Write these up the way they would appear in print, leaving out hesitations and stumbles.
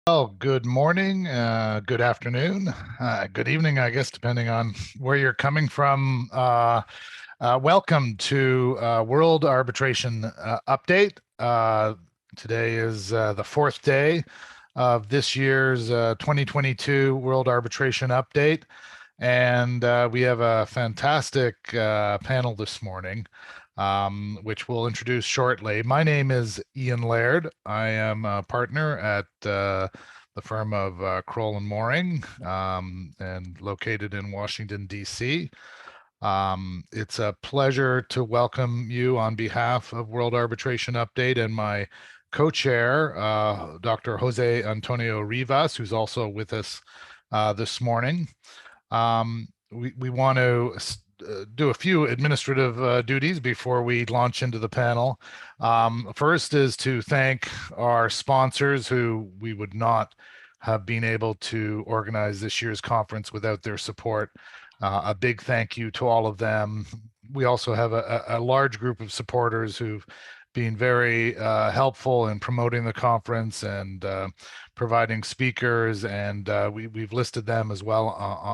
Well, good morning, good afternoon, good evening, I guess, depending on where you're coming from. Welcome to World Arbitration Update. Today is the fourth day of this year's 2022 World Arbitration Update. And we have a fantastic panel this morning, which we'll introduce shortly. My name is Ian Laird. I am a partner at the firm of Crowell Moring, and located in Washington, D.C. It's a pleasure to welcome you on behalf of World Arbitration Update and my co-chair, Dr. Jose Antonio Rivas, who's also with us this morning. We want to do a few administrative duties before we launch into the panel. First is to thank our sponsors who we would not have been able to organize this year's conference without their support. A big thank you to all of them. We also have a large group of supporters who've been very helpful in promoting the conference and providing speakers, and we've listed them as well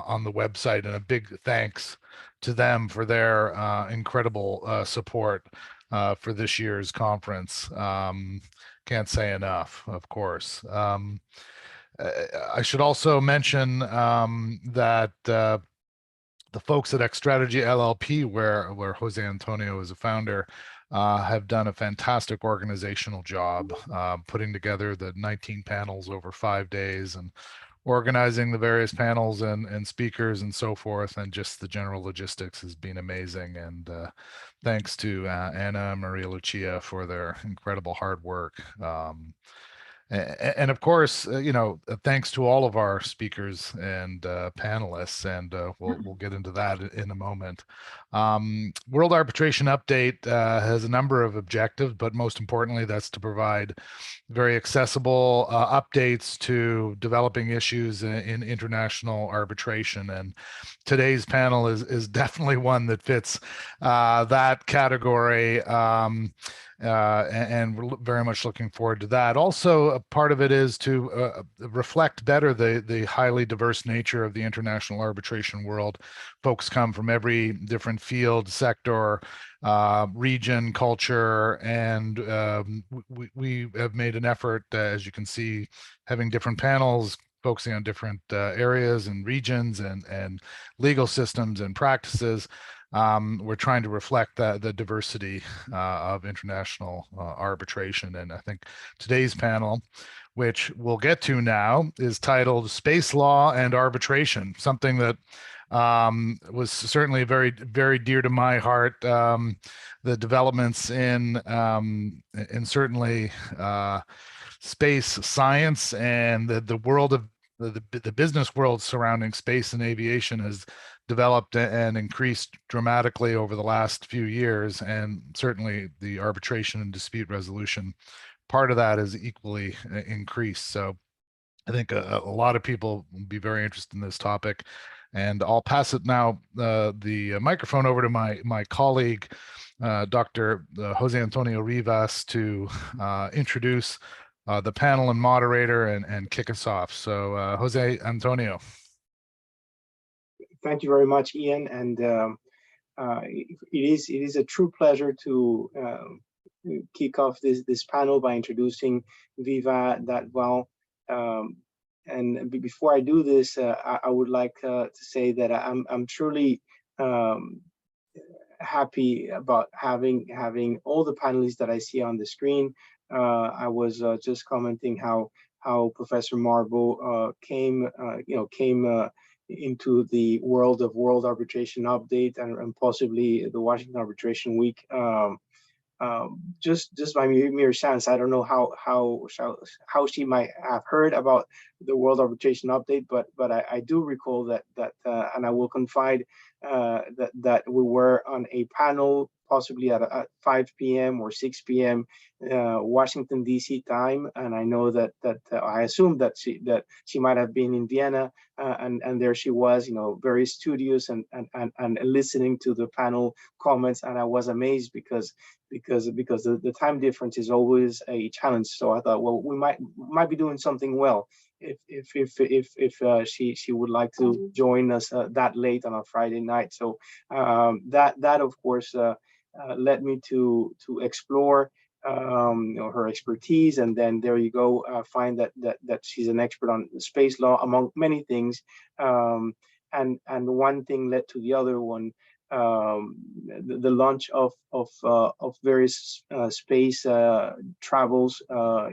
on the website, and a big thanks to them for their incredible support for this year's conference. Can't say enough, of course. I should also mention that the folks at X Strategy LLP, where Jose Antonio is a founder, have done a fantastic organizational job putting together the 19 panels over 5 days and organizing the various panels and speakers and so forth, and just the general logistics has been amazing. And thanks to Anna and Maria Lucia for their incredible hard work. And of course, thanks to all of our speakers and panelists, and we'll get into that in a moment. World Arbitration Update has a number of objectives, but most importantly, that's to provide very accessible updates to developing issues in international arbitration. And today's panel is definitely one that fits that category. And we're very much looking forward to that. Also, a part of it is to reflect better the highly diverse nature of the international arbitration world. Folks come from every different field, sector, region, culture, and we have made an effort, as you can see, having different panels focusing on different areas and regions and legal systems and practices. We're trying to reflect the diversity of international arbitration. And I think today's panel, which we'll get to now, is titled Space Law and Arbitration, something that was certainly very, very dear to my heart. The developments in certainly space science and the world of the business world surrounding space and aviation has developed and increased dramatically over the last few years, and certainly the arbitration and dispute resolution part of that is equally increased. So I think a lot of people will be very interested in this topic, and I'll pass it now the microphone over to my colleague, Dr. Jose Antonio Rivas, to introduce the panel and moderator and kick us off. So Jose Antonio. Thank you very much, Ian, and it is a true pleasure to kick off this panel by introducing Viva that well. And before I do this, I would like to say that I'm truly happy about having all the panelists that I see on the screen. I was just commenting how Professor Marbo came into the world of World Arbitration Update and possibly the Washington Arbitration Week. Just by mere chance, I don't know how she might have heard about the World Arbitration Update, but I do recall that and I will confide that we were on a panel possibly at 5 p.m. or 6 p.m. Washington D.C. time, and I know that I assume that she might have been in Vienna, and there she was, very studious and listening to the panel comments, and I was amazed because because the time difference is always a challenge. So I thought, well, we might be doing something well if she would like to join us that late on a Friday night. So that of course led me to explore her expertise, and then there you go, find that she's an expert on space law among many things, and one thing led to the other one. The launch of various space travels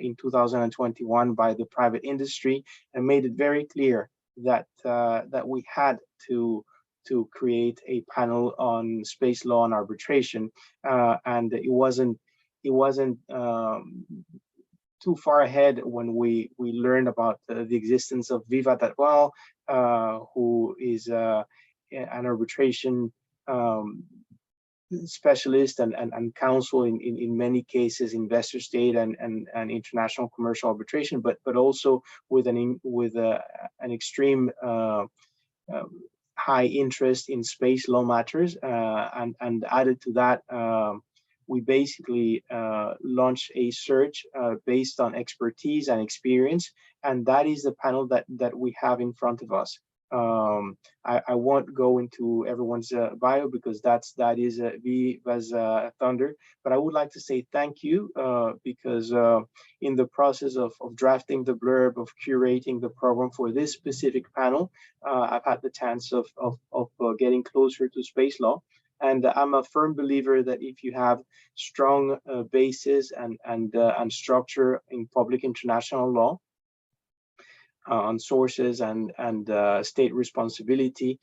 in 2021 by the private industry, and made it very clear that we had to create a panel on space law and arbitration, and it wasn't too far ahead when we learned about the existence of Viva Tatwal, who is an arbitration specialist and counsel in many cases, investor state and international commercial arbitration, but also with an extreme high interest in space law matters, and added to that, we basically launched a search based on expertise and experience, and that is the panel that we have in front of us. I won't go into everyone's bio because that is Viva's thunder, but I would like to say thank you because in the process of drafting the blurb, of curating the program for this specific panel, I've had the chance of getting closer to space law. And I'm a firm believer that if you have strong basis and structure in public international law on sources and state responsibility,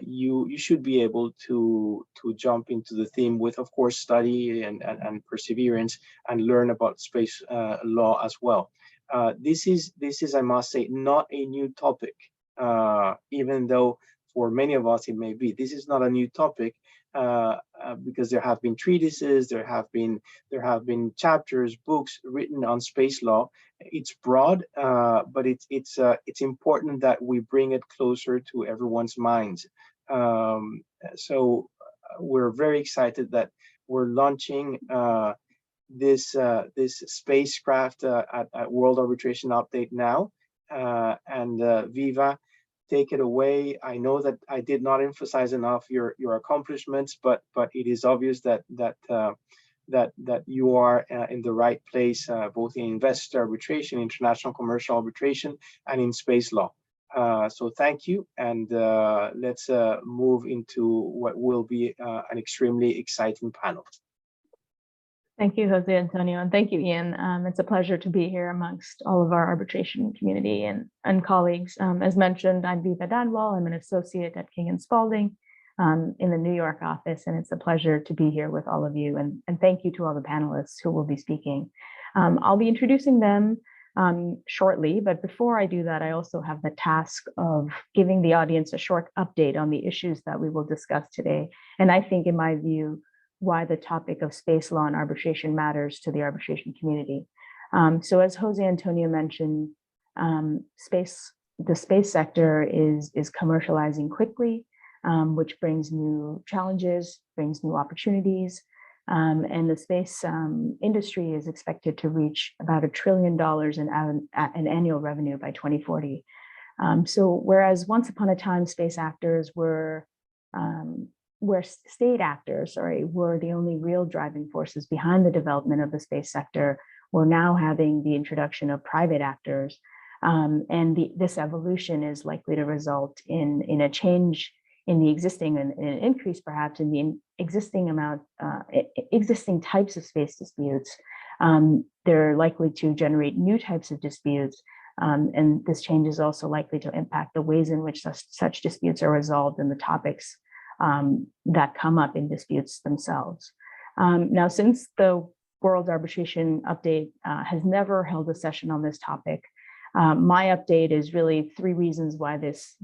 you should be able to jump into the theme with, of course, study and perseverance, and learn about space law as well. This is, I must say, not a new topic, even though for many of us it may be. This is not a new topic. Because there have been treatises, there have been chapters, books written on space law. It's broad, but it's important that we bring it closer to everyone's minds. So we're very excited that we're launching this spacecraft at World Arbitration Update now, and Viva, take it away. I know that I did not emphasize enough your accomplishments, but it is obvious that you are in the right place, both in investor arbitration, international commercial arbitration, and in space law. So thank you, and let's move into what will be an extremely exciting panel. Thank you, Jose Antonio, and thank you, Ian. It's a pleasure to be here amongst all of our arbitration community and colleagues. As mentioned, I'm Viva Dadwal. I'm an associate at King & Spalding in the New York office, and it's a pleasure to be here with all of you. And thank you to all the panelists who will be speaking. I'll be introducing them shortly, but before I do that, I also have the task of giving the audience a short update on the issues that we will discuss today. And I think, in my view, why the topic of space law and arbitration matters to the arbitration community. So as Jose Antonio mentioned, the space sector is commercializing quickly, which brings new challenges, brings new opportunities. And the space industry is expected to reach about $1 trillion in annual revenue by 2040. So whereas once upon a time, space actors were where state actors, were the only real driving forces behind the development of the space sector, we're now having the introduction of private actors. And this evolution is likely to result in a change in the existing and an increase perhaps in the existing types of space disputes. They're likely to generate new types of disputes. And this change is also likely to impact the ways in which such disputes are resolved and the topics that come up in disputes themselves. Now, since the World Arbitration Update has never held a session on this topic, my update is really 3 reasons why this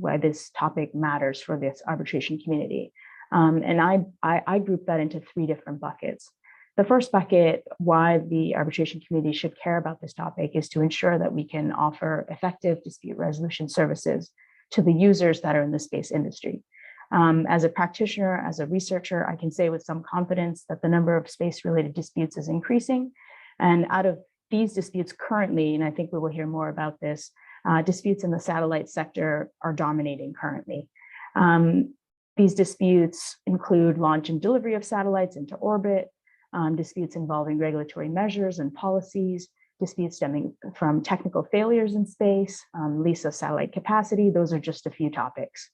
topic matters for this arbitration community. And I group that into 3 different buckets. The first bucket, why the arbitration community should care about this topic, is to ensure that we can offer effective dispute resolution services to the users that are in the space industry. As a practitioner, as a researcher, I can say with some confidence that the number of space-related disputes is increasing. And out of these disputes currently, and I think we will hear more about this, disputes in the satellite sector are dominating currently. These disputes include launch and delivery of satellites into orbit, disputes involving regulatory measures and policies, disputes stemming from technical failures in space, lease of satellite capacity. Those are just a few topics.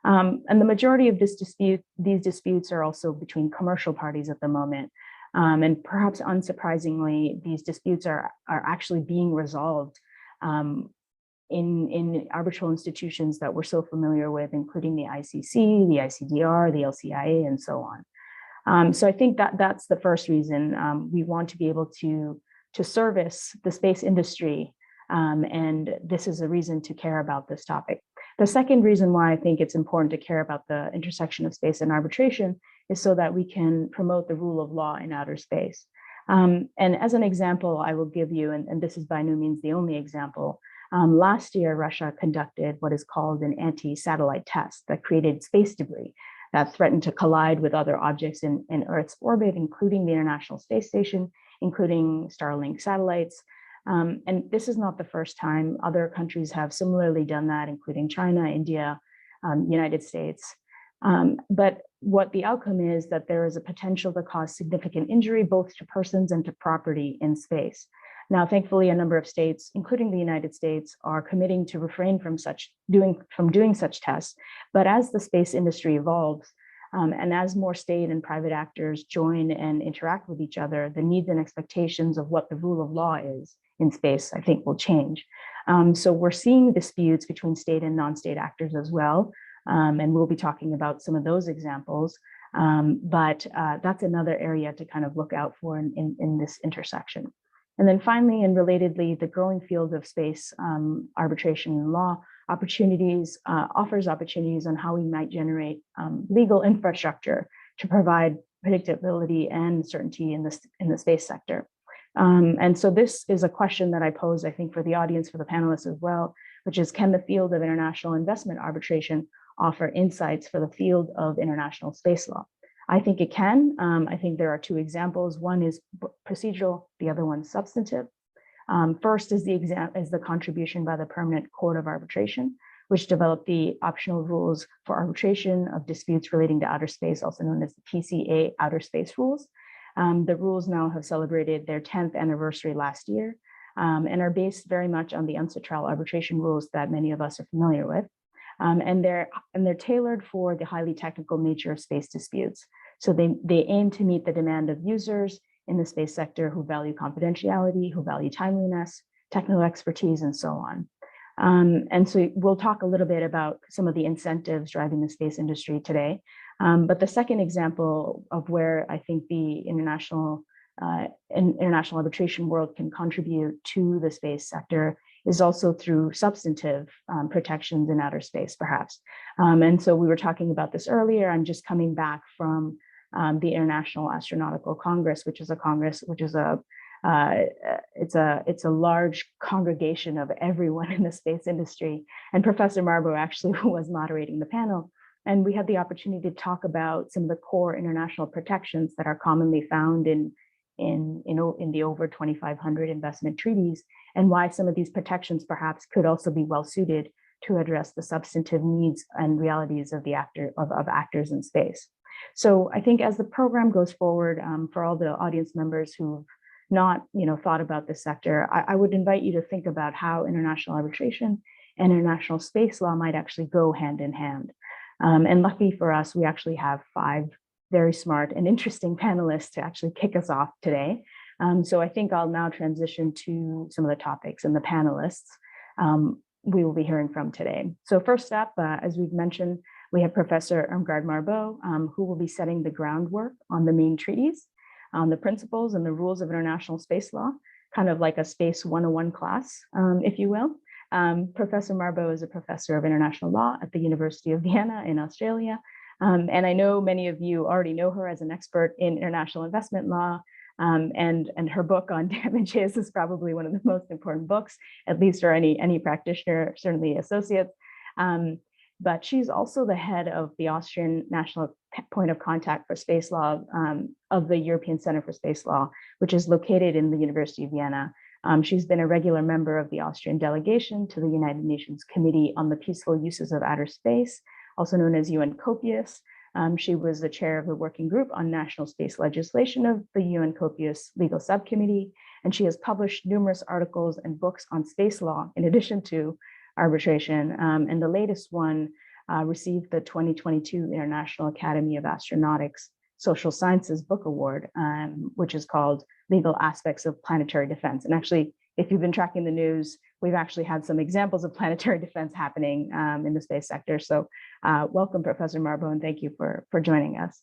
And the majority of these disputes are also between commercial parties at the moment. And perhaps unsurprisingly, these disputes are actually being resolved in arbitral institutions that we're so familiar with, including the ICC, the ICDR, the LCIA, and so on. So I think that that's the first reason we want to be able to service the space industry, and this is a reason to care about this topic. The second reason why I think it's important to care about the intersection of space and arbitration is so that we can promote the rule of law in outer space. And as an example, I will give you, and this is by no means the only example, last year, Russia conducted what is called an anti-satellite test that created space debris that threatened to collide with other objects in Earth's orbit, including the International Space Station, including Starlink satellites. And this is not the first time. Other countries have similarly done that, including China, India, United States. But what the outcome is that there is a potential to cause significant injury, both to persons and to property in space. Now, thankfully, a number of states, including the United States, are committing to refrain from doing such tests. But as the space industry evolves, and as more state and private actors join and interact with each other, the needs and expectations of what the rule of law is in space, I think, will change. So we're seeing disputes between state and non-state actors as well. And we'll be talking about some of those examples. But that's another area to kind of look out for in this intersection. And then finally, and relatedly, the growing field of space arbitration and law offers opportunities on how we might generate legal infrastructure to provide predictability and certainty in the space sector. And so this is a question that I pose, I think, for the audience, for the panelists as well, which is, can the field of international investment arbitration offer insights for the field of international space law? I think it can. I think there are two examples. One is procedural, the other one substantive. First is the contribution by the Permanent Court of Arbitration, which developed the optional rules for arbitration of disputes relating to outer space, also known as the PCA outer space rules. The rules now have celebrated their 10th anniversary last year, and are based very much on the UNCITRAL arbitration rules that many of us are familiar with. And they're tailored for the highly technical nature of space disputes. So they aim to meet the demand of users in the space sector who value confidentiality, who value timeliness, technical expertise, and so on. And so we'll talk a little bit about some of the incentives driving the space industry today. But the second example of where I think the international arbitration world can contribute to the space sector is also through substantive protections in outer space, perhaps. And so we were talking about this earlier. I'm just coming back from the International Astronautical Congress, which is a congress, which is it's a large congregation of everyone in the space industry. And Professor Marbo actually was moderating the panel. And we had the opportunity to talk about some of the core international protections that are commonly found in the over 2,500 investment treaties, and why some of these protections perhaps could also be well suited to address the substantive needs and realities of actors in space. So I think as the program goes forward, for all the audience members who've not thought about this sector, I would invite you to think about how international arbitration and international space law might actually go hand in hand. And lucky for us, we actually have 5 very smart and interesting panelists to actually kick us off today. So I think I'll now transition to some of the topics and the panelists we will be hearing from today. So first up, as we've mentioned, we have Professor Irmgard Marbo, who will be setting the groundwork on the main treaties, the principles and the rules of international space law, kind of like a space 101 class, if you will. Professor Marbo is a professor of international law at the University of Vienna in Australia. And I know many of you already know her as an expert in international investment law, and her book on damages is probably one of the most important books, at least for any practitioner, certainly associates. but she's also the head of the Austrian National Point of Contact for Space Law of the European Center for Space Law, which is located in the University of Vienna. She's been a regular member of the Austrian delegation to the United Nations Committee on the Peaceful Uses of Outer Space, also known as UN COPIUS. She was the chair of the working group on national space legislation of the UN COPIUS legal subcommittee, and she has published numerous articles and books on space law in addition to arbitration. And the latest one received the 2022 International Academy of Astronautics Social Sciences Book Award, which is called Legal Aspects of Planetary Defense. And actually, if you've been tracking the news, we've actually had some examples of planetary defense happening in the space sector. So welcome, Professor Marbo, and thank you for joining us.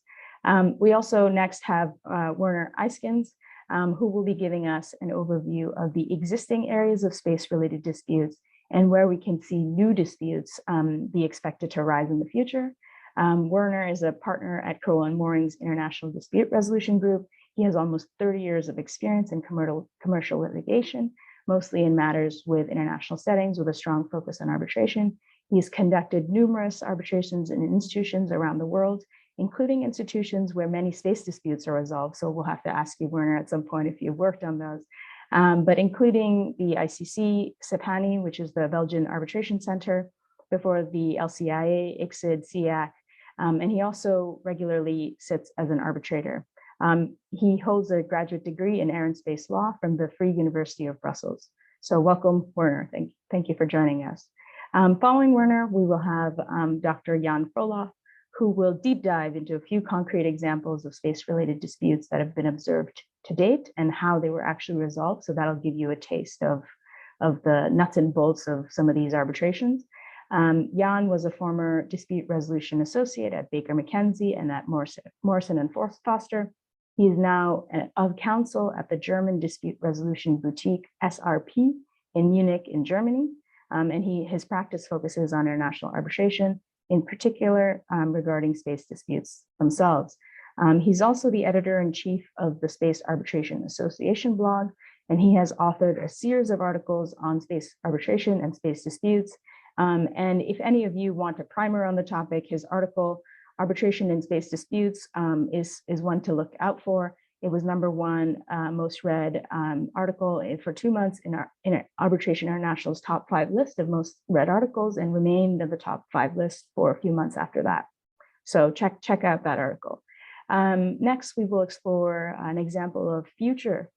We also next have Werner Eiskens, who will be giving us an overview of the existing areas of space-related disputes and where we can see new disputes be expected to arise in the future. Werner is a partner at Crowell Moring's International Dispute Resolution Group. He has almost 30 years of experience in commercial litigation, mostly in matters with international settings with a strong focus on arbitration. He's conducted numerous arbitrations in institutions around the world, including institutions where many space disputes are resolved. So we'll have to ask you, Werner, at some point if you've worked on those. But including the ICC, CEPANI, which is the Belgian Arbitration Center, before the LCIA, ICSID, SIAC, and he also regularly sits as an arbitrator. He holds a graduate degree in air and space law from the Free University of Brussels. So welcome, Werner. Thank you for joining us. Following Werner, we will have Dr. Jan Froloff, who will deep dive into a few concrete examples of space-related disputes that have been observed to date and how they were actually resolved. So that'll give you a taste of the nuts and bolts of some of these arbitrations. Jan was a former dispute resolution associate at Baker McKenzie and at Morrison and Foster. He is now of counsel at the German Dispute Resolution Boutique, SRP, in Munich in Germany. And his practice focuses on international arbitration, in particular regarding space disputes themselves. He's also the editor-in-chief of the Space Arbitration Association blog, and he has authored a series of articles on space arbitration and space disputes. And if any of you want a primer on the topic, his article, Arbitration in Space Disputes, is one to look out for. It was #1 most read article for 2 months in Arbitration International's top 5 list of most read articles, and remained in the top 5 list for a few months after that. So check out that article. Next, we will explore an example of future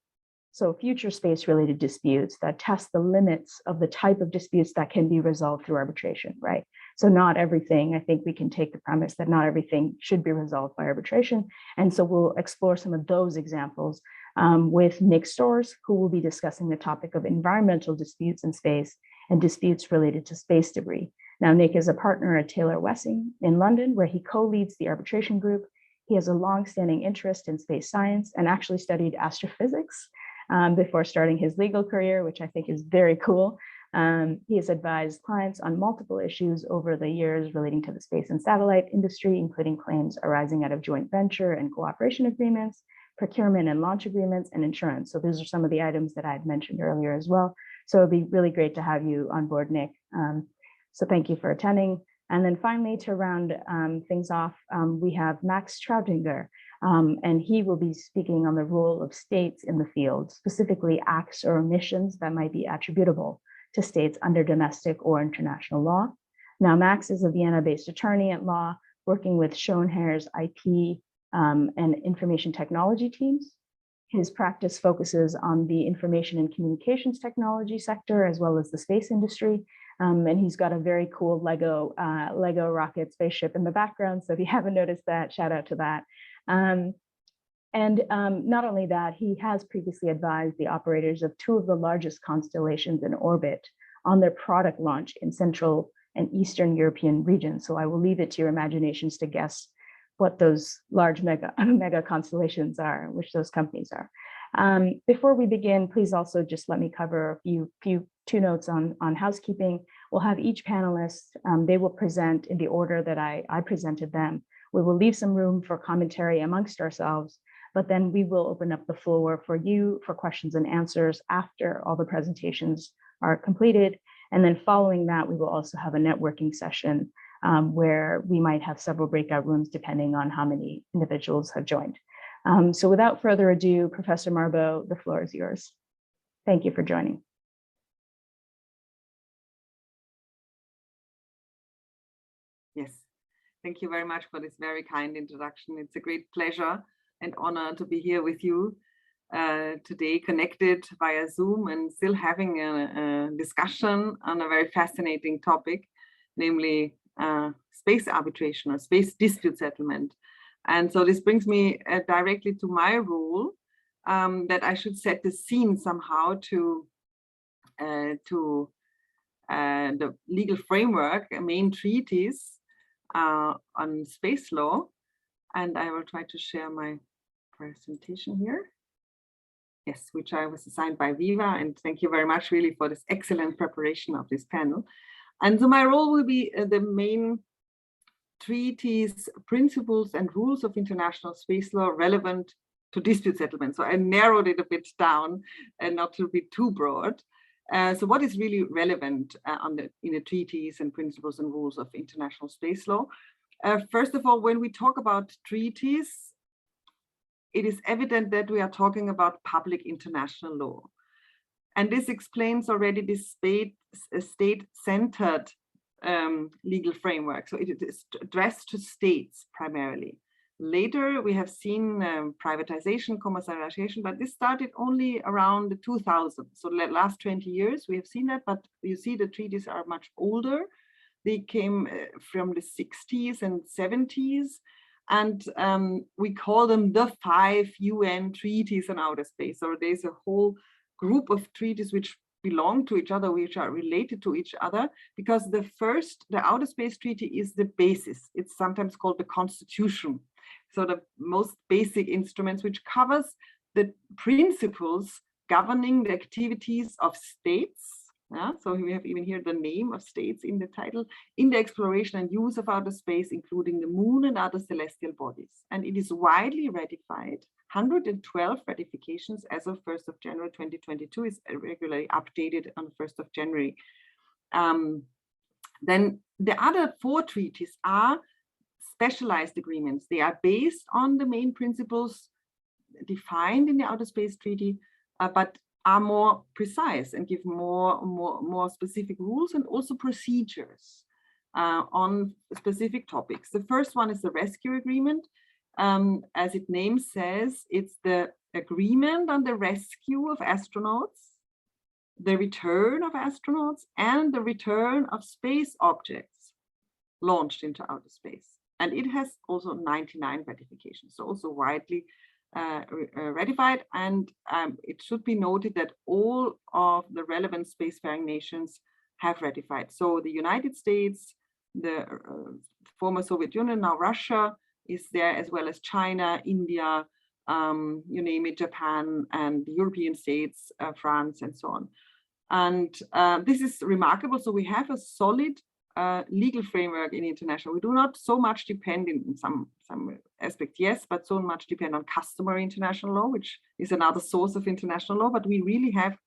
space-related disputes that test the limits of the type of disputes that can be resolved through arbitration, right? So not everything, I think we can take the premise that not everything should be resolved by arbitration. And so we'll explore some of those examples with Nick Storrs, who will be discussing the topic of environmental disputes in space and disputes related to space debris. Now, Nick is a partner at Taylor Wessing in London, where he co-leads the arbitration group. He has a long-standing interest in space science and actually studied astrophysics before starting his legal career, which I think is very cool. He has advised clients on multiple issues over the years relating to the space and satellite industry, including claims arising out of joint venture and cooperation agreements, procurement and launch agreements, and insurance. So those are some of the items that I had mentioned earlier as well. So it'd be really great to have you on board, Nick. So thank you for attending. And then finally, to round things off, we have Max Trautinger, and he will be speaking on the role of states in the field, specifically acts or omissions that might be attributable to states under domestic or international law. Now, Max is a Vienna-based attorney at law, working with Schoenherr's IP and information technology teams. His practice focuses on the information and communications technology sector, as well as the space industry. And he's got a very cool Lego rocket spaceship in the background. So if you haven't noticed that, shout out to that. Not only that, he has previously advised the operators of 2 of the largest constellations in orbit on their product launch in Central and Eastern European regions. So I will leave it to your imaginations to guess what those large mega constellations are, which those companies are. Before we begin, please also just let me cover a few notes on housekeeping. We'll have each panelist, they will present in the order that I presented them. We will leave some room for commentary amongst ourselves, but then we will open up the floor for you for questions and answers after all the presentations are completed. And then following that, we will also have a networking session where we might have several breakout rooms depending on how many individuals have joined. So without further ado, Professor Marbo, the floor is yours. Thank you for joining. Yes, thank you very much for this very kind introduction. It's a great pleasure and honor to be here with you today, connected via Zoom and still having a discussion on a very fascinating topic, namely space arbitration or space dispute settlement. And so this brings me directly to my role, that I should set the scene somehow to the legal framework, main treaties on space law. And I will try to share my presentation here. Yes, which I was assigned by Viva, and thank you very much really for this excellent preparation of this panel. And so my role will be the main treaties, principles and rules of international space law relevant to dispute settlement. So I narrowed it a bit down and not to be too broad. So what is really relevant in the treaties and principles and rules of international space law? First of all, when we talk about treaties, it is evident that we are talking about public international law. And this explains already this state-centered legal framework. So it is addressed to states primarily. Later, we have seen privatization, commercialization, but this started only around the 2000s. So the last 20 years, we have seen that, but you see the treaties are much older. They came from the 60s and 70s. And we call them the 5 UN treaties on outer space. So there's a whole group of treaties which belong to each other, which are related to each other, because the outer space treaty is the basis. It's sometimes called the constitution. So the most basic instruments, which covers the principles governing the activities of states. Yeah, so we have even here the name of states in the title, in the exploration and use of outer space, including the moon and other celestial bodies. And it is widely ratified. 112 ratifications as of 1st of January 2022 is regularly updated on 1st of January. Then the other 4 treaties are specialized agreements. They are based on the main principles defined in the Outer Space Treaty, but are more precise and give more specific rules and also procedures on specific topics. The first one is the rescue agreement. As its name says, it's the agreement on the rescue of astronauts, the return of astronauts, and the return of space objects launched into outer space. And it has also 99 ratifications, so also widely ratified. And it should be noted that all of the relevant spacefaring nations have ratified. So the United States, the former Soviet Union, now Russia is there, as well as China, India, you name it, Japan, and the European states, France, and so on. And this is remarkable. So we have a solid legal framework in international. We do not so much depend in some aspect, yes, but so much depend on customary international law, which is another source of international law, but we really have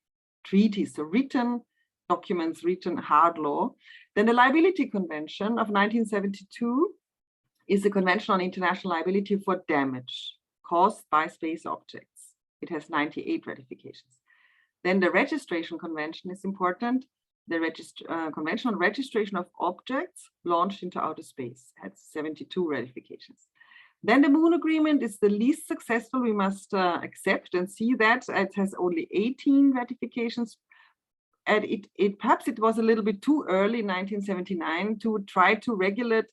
treaties, so written documents, written hard law. Then the Liability Convention of 1972 is a convention on international liability for damage caused by space objects. It has 98 ratifications. Then the Registration Convention is important. The Convention on Registration of Objects launched into outer space had 72 ratifications. Then the Moon Agreement is the least successful. We must accept and see that it has only 18 ratifications. And perhaps it was a little bit too early in 1979 to try to regulate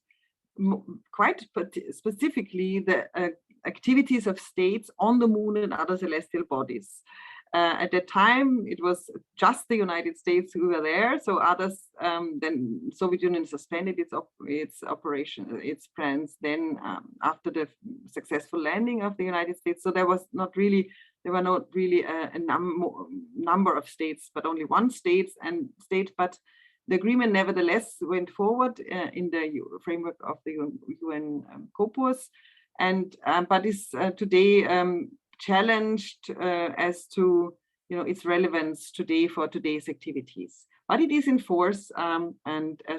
quite specifically the activities of states on the moon and other celestial bodies. At that time, it was just the United States who were there. So others, then Soviet Union suspended its operation, its plans. Then after the successful landing of the United States, so there were not really a number of states, but only one state. But the agreement nevertheless went forward in the framework of the UN COPUOS, and but is today challenged as to its relevance today for today's activities. But it is in force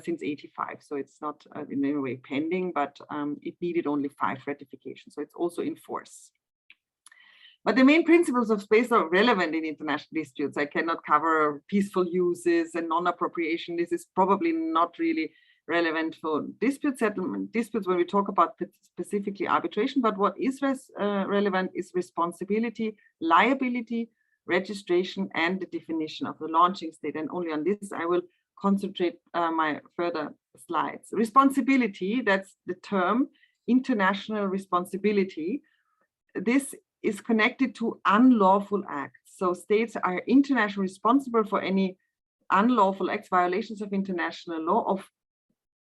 since '85, so it's not in any way pending, but it needed only 5 ratifications, so it's also in force. But the main principles of space are relevant in international disputes. I cannot cover peaceful uses and non-appropriation. This is probably not really relevant for dispute settlement, disputes when we talk about specifically arbitration, but what is relevant is responsibility, liability, registration, and the definition of the launching state. And only on this I will concentrate my further slides. Responsibility, that's the term, international responsibility. This is connected to unlawful acts. So states are internationally responsible for any unlawful acts, violations of international law, of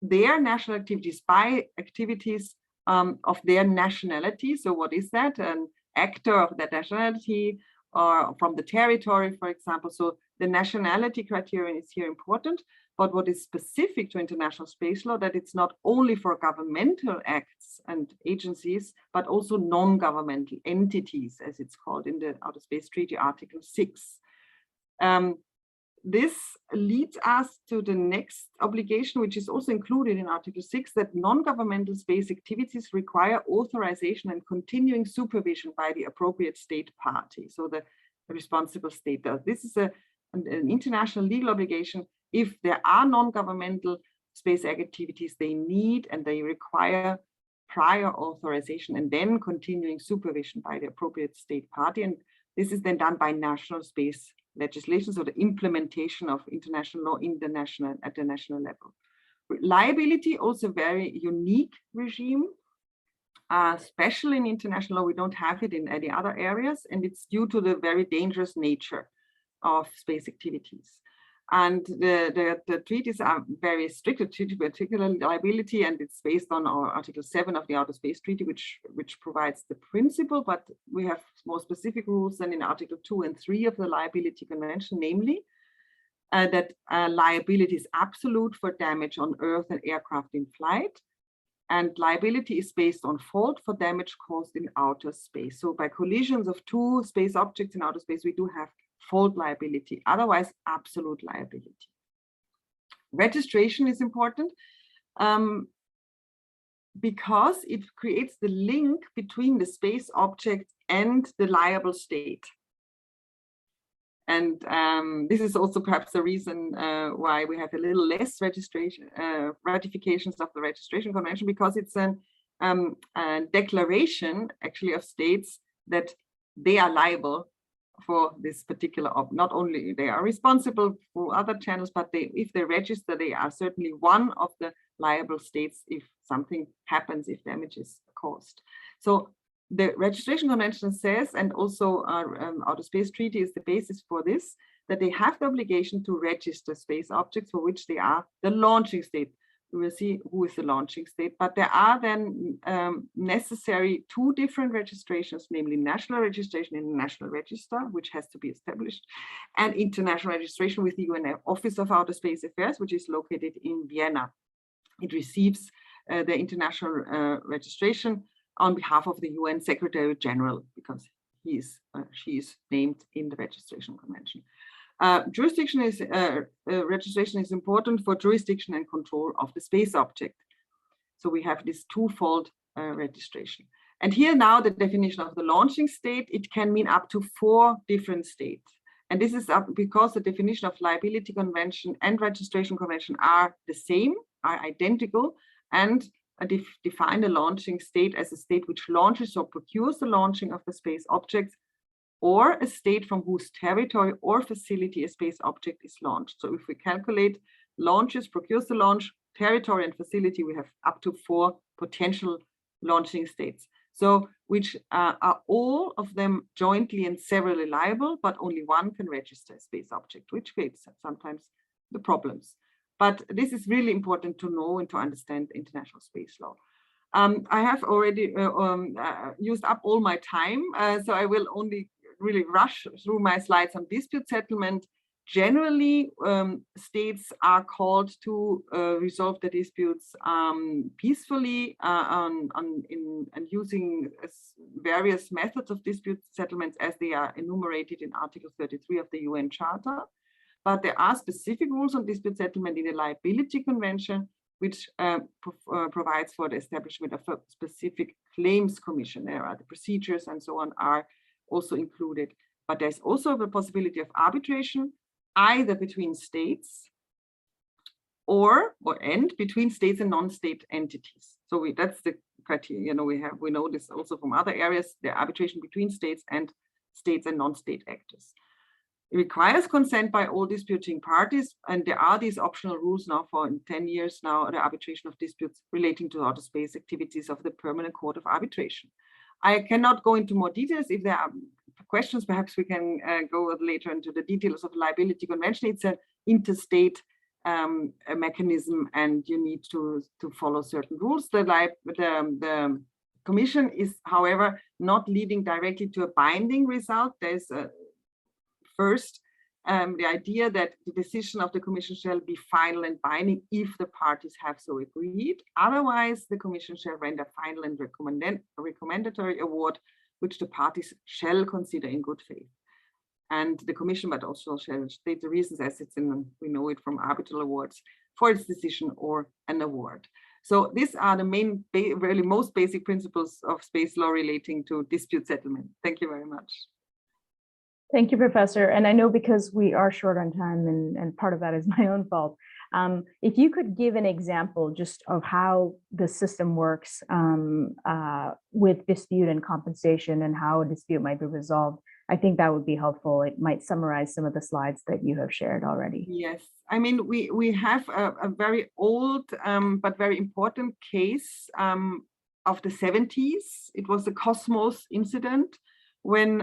their national activities, by activities of their nationality. So what is that? An actor of that nationality, or from the territory, for example. So the nationality criterion is here important, but what is specific to international space law, that it's not only for governmental acts and agencies, but also non-governmental entities, as it's called in the Outer Space Treaty, Article 6. This leads us to the next obligation, which is also included in Article 6, that non-governmental space activities require authorization and continuing supervision by the appropriate state party. So the responsible state does. This is an international legal obligation. If there are non-governmental space activities, they need and they require prior authorization and then continuing supervision by the appropriate state party. And this is then done by national space legislation, so the implementation of international law in the at the national level. Liability, also very unique regime, especially in international law. We don't have it in any other areas, and it's due to the very dangerous nature of space activities. And the treaties are very strict, the treaty particular liability, and it's based on our Article 7 of the Outer Space Treaty, which provides the principle, but we have more specific rules than in Article 2 and 3 of the Liability Convention, namely that liability is absolute for damage on Earth and aircraft in flight, and liability is based on fault for damage caused in outer space. So by collisions of 2 space objects in outer space, we do have fault liability, otherwise absolute liability. Registration is important because it creates the link between the space object and the liable state. And this is also perhaps the reason why we have a little less ratifications of the Registration Convention, because it's a declaration actually of states that they are liable for this particular, not only they are responsible for other channels, but if they register, they are certainly one of the liable states if something happens, if damage is caused. So the Registration Convention says, and also our Outer Space Treaty is the basis for this, that they have the obligation to register space objects for which they are the launching state. We will see who is the launching state, but there are then necessary 2 different registrations, namely national registration in the National Register, which has to be established, and international registration with the UN Office of Outer Space Affairs, which is located in Vienna. It receives the international registration on behalf of the UN Secretary General, because she is named in the Registration Convention. Jurisdiction is registration is important for jurisdiction and control of the space object. So we have this twofold registration. And here now the definition of the launching state, it can mean up to 4 different states. And this is because the definition of liability convention and registration convention are the same, are identical, and define the launching state as a state which launches or procures the launching of the space object, or a state from whose territory or facility a space object is launched. So if we calculate launches, procures the launch, territory and facility, we have up to 4 potential launching states. So which are all of them jointly and severally liable, but only one can register a space object, which creates sometimes the problems. But this is really important to know and to understand international space law. I have already used up all my time, so I will only really rush through my slides on dispute settlement. generally, states are called to resolve the disputes peacefully and using various methods of dispute settlements as they are enumerated in Article 33 of the UN Charter. But there are specific rules on dispute settlement in the Liability Convention, which provides for the establishment of a specific claims commission. There are the procedures and so on are also included. But there's also the possibility of arbitration, either between states or between states and non-state entities. So that's the criteria. We know this also from other areas, the arbitration between states and non-state actors. It requires consent by all disputing parties, and there are these optional rules now for 10 years now, the arbitration of disputes relating to outer space activities of the Permanent Court of Arbitration. I cannot go into more details. If there are questions, perhaps we can go later into the details of the Liability Convention. It's an interstate mechanism, and you need to follow certain rules. The Commission is, however, not leading directly to a binding result. There's first the idea that the decision of the Commission shall be final and binding if the parties have so agreed. Otherwise, the Commission shall render final and recommendatory award, which the parties shall consider in good faith. And the Commission, but also shall state the reasons as it's we know it from arbitral awards for its decision or an award. So these are the main, really most basic principles of space law relating to dispute settlement. Thank you very much. Thank you, Professor. And I know because we are short on time, and part of that is my own fault. If you could give an example just of how the system works with dispute and compensation and how a dispute might be resolved, I think that would be helpful. It might summarize some of the slides that you have shared already. Yes, I mean, we have a very old but very important case of the 70s. It was the Cosmos incident, when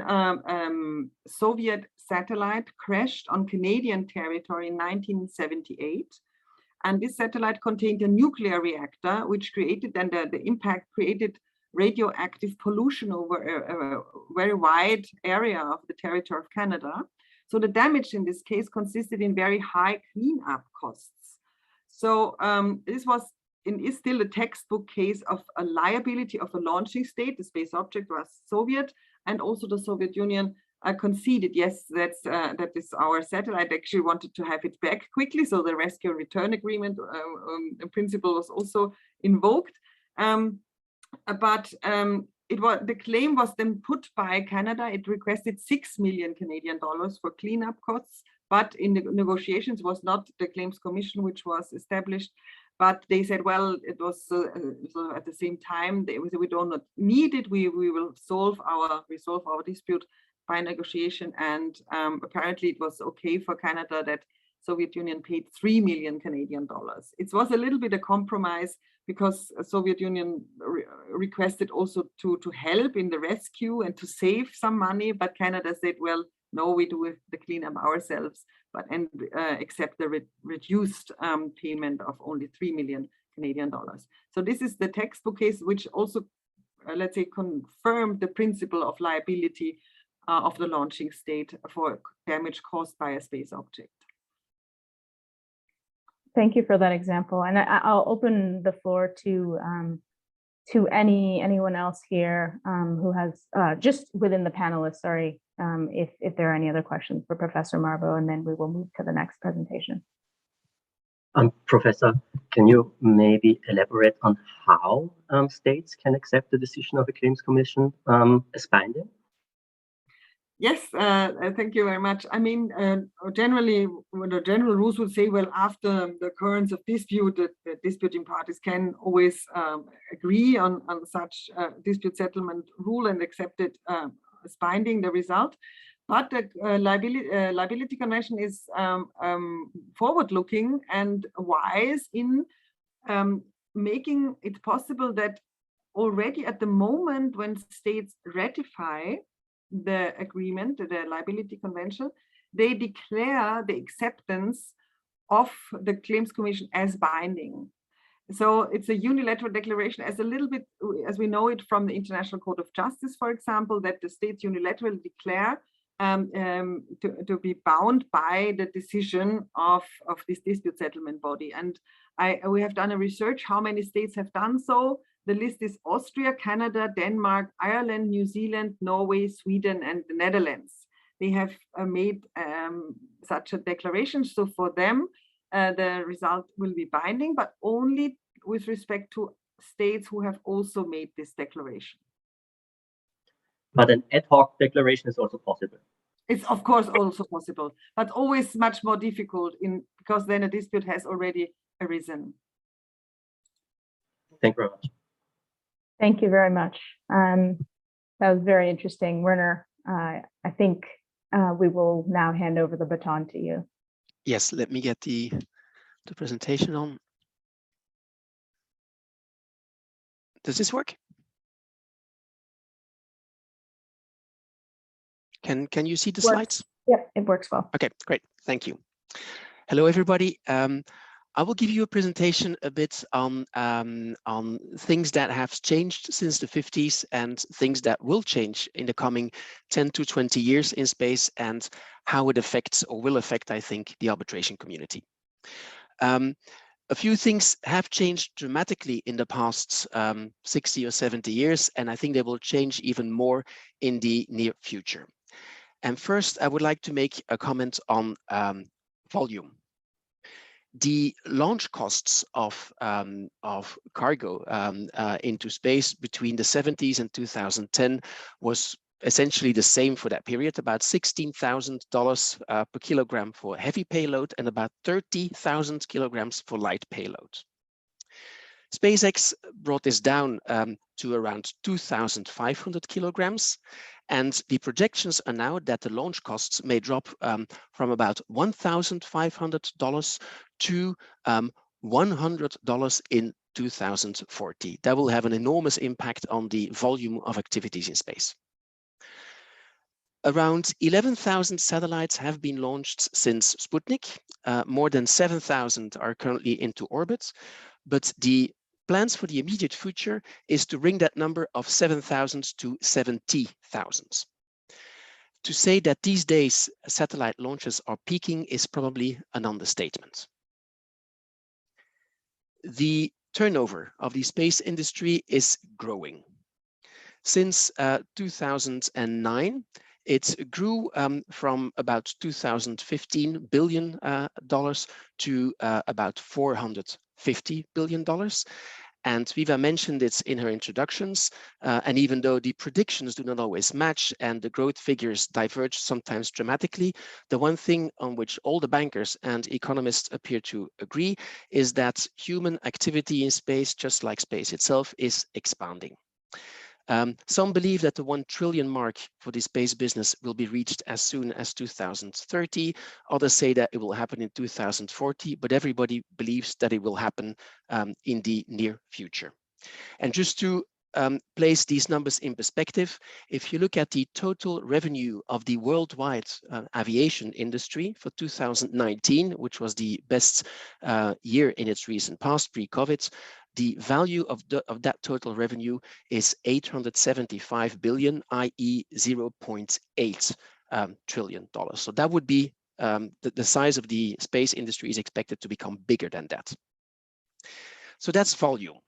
Soviet satellite crashed on Canadian territory in 1978. And this satellite contained a nuclear reactor, which created, and the impact created radioactive pollution over a very wide area of the territory of Canada. So the damage in this case consisted in very high cleanup costs. So this was is still a textbook case of a liability of a launching state. The space object was Soviet, and also the Soviet Union conceded, yes, that is our satellite, actually wanted to have it back quickly. So the rescue and return agreement principle was also invoked. But the claim was then put by Canada. It requested 6 million Canadian dollars for cleanup costs, but in the negotiations was not the Claims Commission, which was established. But they said, well, it was at the same time, we don't need it. We will resolve our dispute by negotiation. And apparently it was okay for Canada that Soviet Union paid 3 million Canadian dollars. It was a little bit a compromise because Soviet Union requested also to help in the rescue and to save some money. But Canada said, well, no, we do the cleanup ourselves, and accept the reduced payment of only 3 million Canadian dollars. So this is the textbook case, which also, let's say, confirmed the principle of liability of the launching state for damage caused by a space object. Thank you for that example. And I'll open the floor to anyone else here who has, just within the panelists, sorry, if there are any other questions for Professor Marbo, and then we will move to the next presentation. Professor, can you maybe elaborate on how states can accept the decision of a claims commission as binding? Yes, thank you very much. I mean, generally, the general rules would say, well, after the occurrence of dispute, the disputing parties can always agree on such dispute settlement rule and accept it as binding, the result. But the liability convention is forward-looking and wise in making it possible that already at the moment when states ratify the agreement, the liability convention, they declare the acceptance of the claims commission as binding. So it's a unilateral declaration, as a little bit as we know it from the International Court of Justice, for example, that the states unilaterally declare to be bound by the decision of this dispute settlement body. And we have done a research how many states have done so. The list is Austria, Canada, Denmark, Ireland, New Zealand, Norway, Sweden, and the Netherlands. They have made such a declaration. So for them, the result will be binding, but only with respect to states who have also made this declaration. But an ad hoc declaration is also possible. It's of course also possible, but always much more difficult because then a dispute has already arisen. Thank you very much. Thank you very much. That was very interesting, Werner. I think we will now hand over the baton to you. Yes, let me get the presentation on. Does this work? Can you see the slides? Yep, it works well. Okay, great. Thank you. Hello, everybody. I will give you a presentation a bit on things that have changed since the 50s and things that will change in the coming 10 to 20 years in space and how it affects or will affect, I think, the arbitration community. A few things have changed dramatically in the past 60 or 70 years, and I think they will change even more in the near future. And first, I would like to make a comment on volume. The launch costs of cargo into space between the 70s and 2010 was essentially the same for that period, about $16,000 per kilogram for heavy payload and about 30,000 kilograms for light payload. SpaceX brought this down to around 2,500 kilograms. And the projections are now that the launch costs may drop from about $1,500 to $100 in 2040. That will have an enormous impact on the volume of activities in space. Around 11,000 satellites have been launched since Sputnik. More than 7,000 are currently into orbit, but the plans for the immediate future is to bring that number of 7,000 to 70,000. To say that these days satellite launches are peaking is probably an understatement. The turnover of the space industry is growing. Since 2009, it grew from about $2015 billion to about $450 billion. And Viva mentioned it in her introductions. And even though the predictions do not always match and the growth figures diverge sometimes dramatically, the one thing on which all the bankers and economists appear to agree is that human activity in space, just like space itself, is expanding. Some believe that the 1 trillion mark for the space business will be reached as soon as 2030. Others say that it will happen in 2040, but everybody believes that it will happen in the near future. And just to place these numbers in perspective, if you look at the total revenue of the worldwide aviation industry for 2019, which was the best year in its recent past, pre-COVID, the value of that total revenue is $875 billion, i.e. $0.8 trillion. So that would be the size of the space industry is expected to become bigger than that. So that's volume.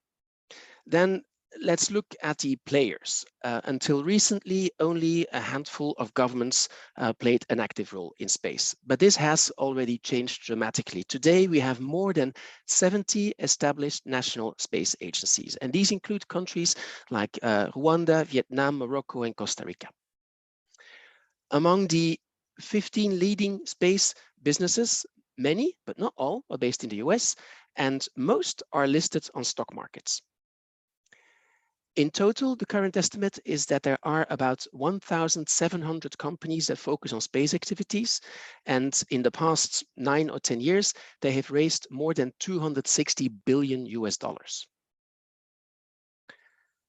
Then let's look at the players. Until recently, only a handful of governments played an active role in space, but this has already changed dramatically. Today, we have more than 70 established national space agencies, and these include countries like Rwanda, Vietnam, Morocco, and Costa Rica. Among the 15 leading space businesses, many, but not all, are based in the US, and most are listed on stock markets. In total, the current estimate is that there are about 1,700 companies that focus on space activities. And in the past 9 or 10 years, they have raised more than $260 billion.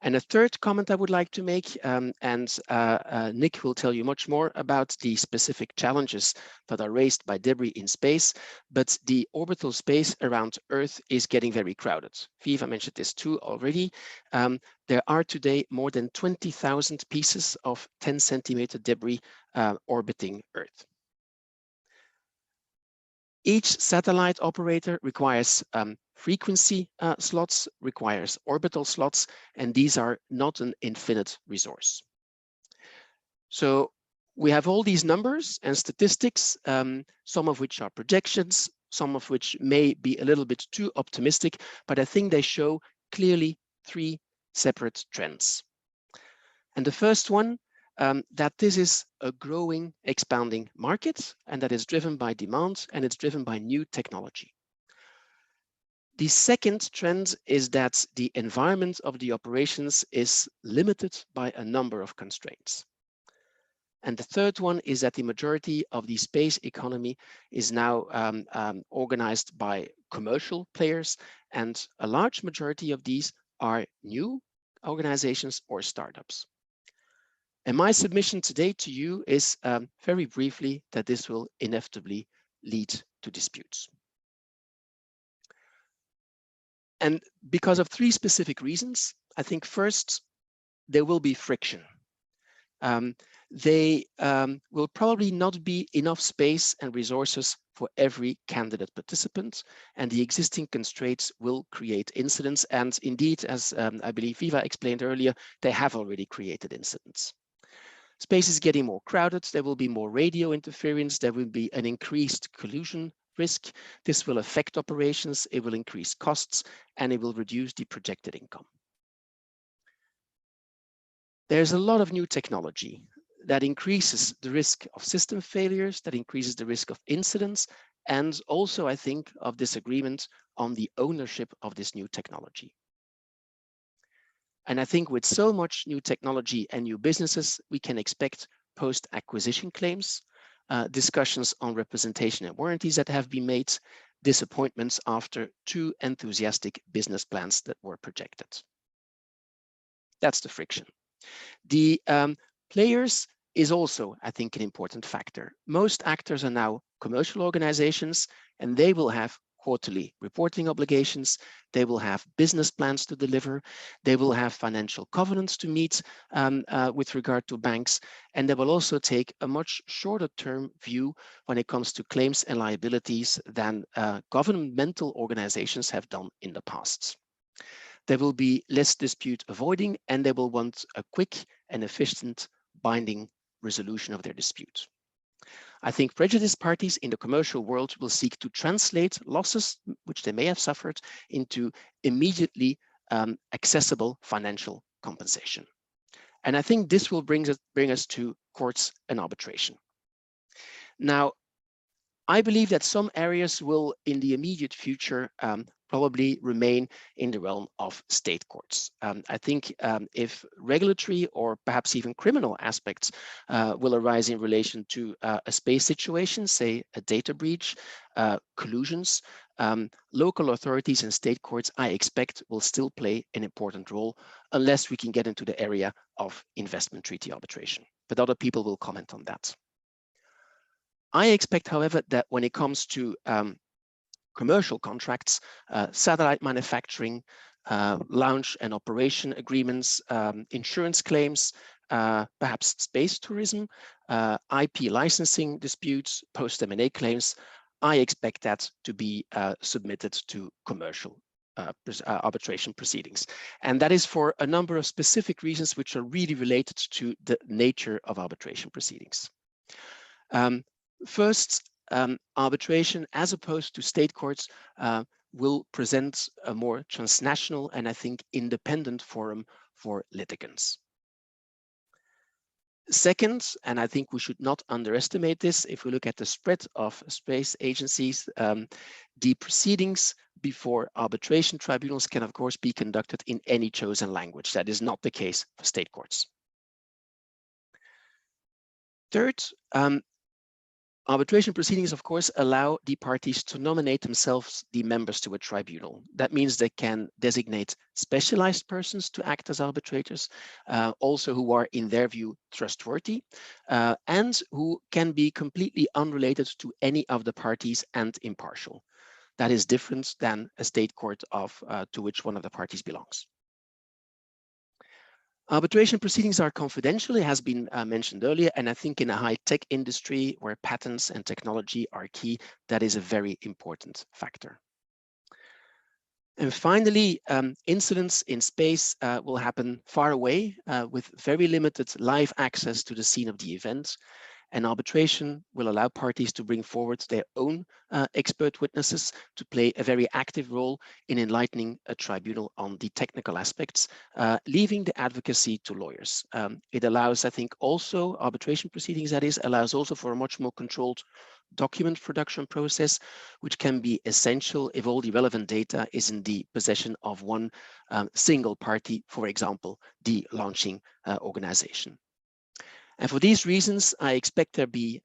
And a third comment I would like to make, Nick will tell you much more about the specific challenges that are raised by debris in space, but the orbital space around Earth is getting very crowded. Viva mentioned this too already. There are today more than 20,000 pieces of 10-centimeter debris orbiting Earth. Each satellite operator requires frequency slots, requires orbital slots, and these are not an infinite resource. So we have all these numbers and statistics, some of which are projections, some of which may be a little bit too optimistic, but I think they show clearly three separate trends. And the first one, that this is a growing, expanding market, and that is driven by demand, and it's driven by new technology. The second trend is that the environment of the operations is limited by a number of constraints. And the third one is that the majority of the space economy is now organized by commercial players, and a large majority of these are new organizations or startups. And my submission today to you is very briefly that this will inevitably lead to disputes. And because of three specific reasons, I think first, there will be friction. They will probably not be enough space and resources for every candidate participant, and the existing constraints will create incidents. And indeed, as I believe Viva explained earlier, they have already created incidents. Space is getting more crowded. There will be more radio interference. There will be an increased collision risk. This will affect operations. It will increase costs, and it will reduce the projected income. There's a lot of new technology that increases the risk of system failures, that increases the risk of incidents, and also, I think, of disagreement on the ownership of this new technology. And I think with so much new technology and new businesses, we can expect post-acquisition claims, discussions on representation and warranties that have been made, disappointments after too enthusiastic business plans that were projected. That's the friction. The players is also, I think, an important factor. Most actors are now commercial organizations, and they will have quarterly reporting obligations. They will have business plans to deliver. They will have financial covenants to meet with regard to banks. And they will also take a much shorter term view when it comes to claims and liabilities than governmental organizations have done in the past. There will be less dispute avoiding, and they will want a quick and efficient binding resolution of their dispute. I think prejudiced parties in the commercial world will seek to translate losses which they may have suffered into immediately accessible financial compensation. And I think this will bring us to courts and arbitration. Now, I believe that some areas will, in the immediate future, probably remain in the realm of state courts. I think if regulatory or perhaps even criminal aspects will arise in relation to a space situation, say a data breach, collusions, local authorities and state courts, I expect, will still play an important role unless we can get into the area of investment treaty arbitration. But other people will comment on that. I expect, however, that when it comes to commercial contracts, satellite manufacturing, launch and operation agreements, insurance claims, perhaps space tourism, IP licensing disputes, post-M&A claims, I expect that to be submitted to commercial arbitration proceedings. And that is for a number of specific reasons which are really related to the nature of arbitration proceedings. First, arbitration, as opposed to state courts, will present a more transnational and I think independent forum for litigants. Second, and I think we should not underestimate this, if we look at the spread of space agencies, the proceedings before arbitration tribunals can of course be conducted in any chosen language. That is not the case for state courts. Third, Arbitration proceedings, of course, allow the parties to nominate themselves the members to a tribunal. That means they can designate specialized persons to act as arbitrators, also who are, in their view, trustworthy, and who can be completely unrelated to any of the parties and impartial. That is different than a state court to which one of the parties belongs. Arbitration proceedings are confidential, it has been mentioned earlier, and I think in a high-tech industry where patents and technology are key, that is a very important factor. And finally, incidents in space will happen far away with very limited live access to the scene of the event. And arbitration will allow parties to bring forward their own expert witnesses to play a very active role in enlightening a tribunal on the technical aspects, leaving the advocacy to lawyers. It allows, I think, also arbitration proceedings, that is, allows also for a much more controlled document production process, which can be essential if all the relevant data is in the possession of one single party, for example, the launching organization. And for these reasons, I expect there be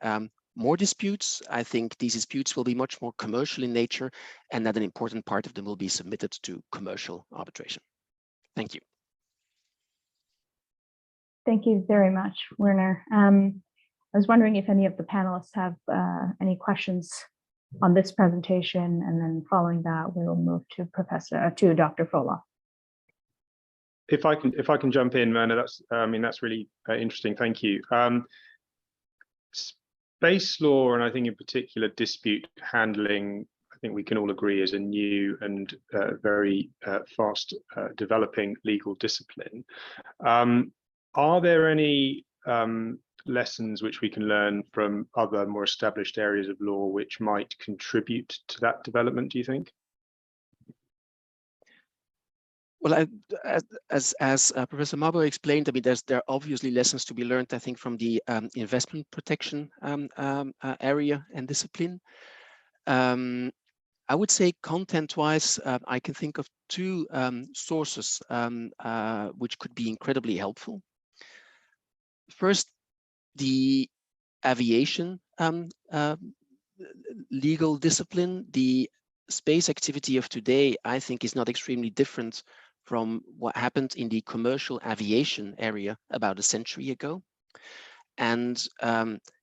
more disputes. I think these disputes will be much more commercial in nature, and that an important part of them will be submitted to commercial arbitration. Thank you. Thank you very much, Werner. I was wondering if any of the panelists have any questions on this presentation, and then following that, we will move to Dr. Froloff. If I can jump in, Werner, that's really interesting. Thank you. Space law, and I think in particular dispute handling, I think we can all agree is a new and very fast developing legal discipline. Are there any lessons which we can learn from other more established areas of law which might contribute to that development, do you think? Well, as Professor Marbo explained, I mean, there are obviously lessons to be learned, I think, from the investment protection area and discipline. I would say content-wise, I can think of two sources which could be incredibly helpful. First, the aviation legal discipline. The space activity of today, I think, is not extremely different from what happened in the commercial aviation area about a century ago. And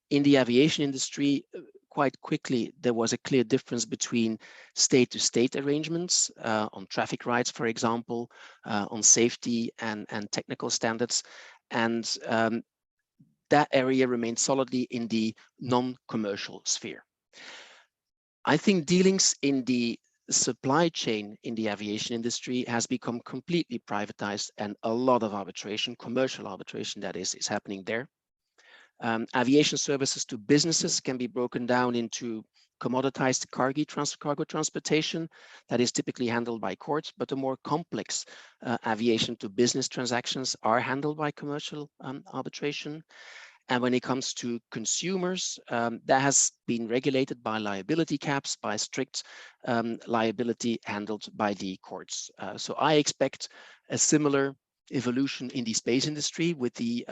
in the aviation industry, quite quickly, there was a clear difference between state-to-state arrangements on traffic rights, for example, on safety and technical standards. And that area remained solidly in the non-commercial sphere. I think dealings in the supply chain in the aviation industry has become completely privatized, and a lot of arbitration, commercial arbitration that is happening there. Aviation services to businesses can be broken down into commoditized cargo transportation that is typically handled by courts, but the more complex aviation to business transactions are handled by commercial arbitration. And when it comes to consumers, that has been regulated by liability caps, by strict liability handled by the courts. So I expect a similar evolution in the space industry, with the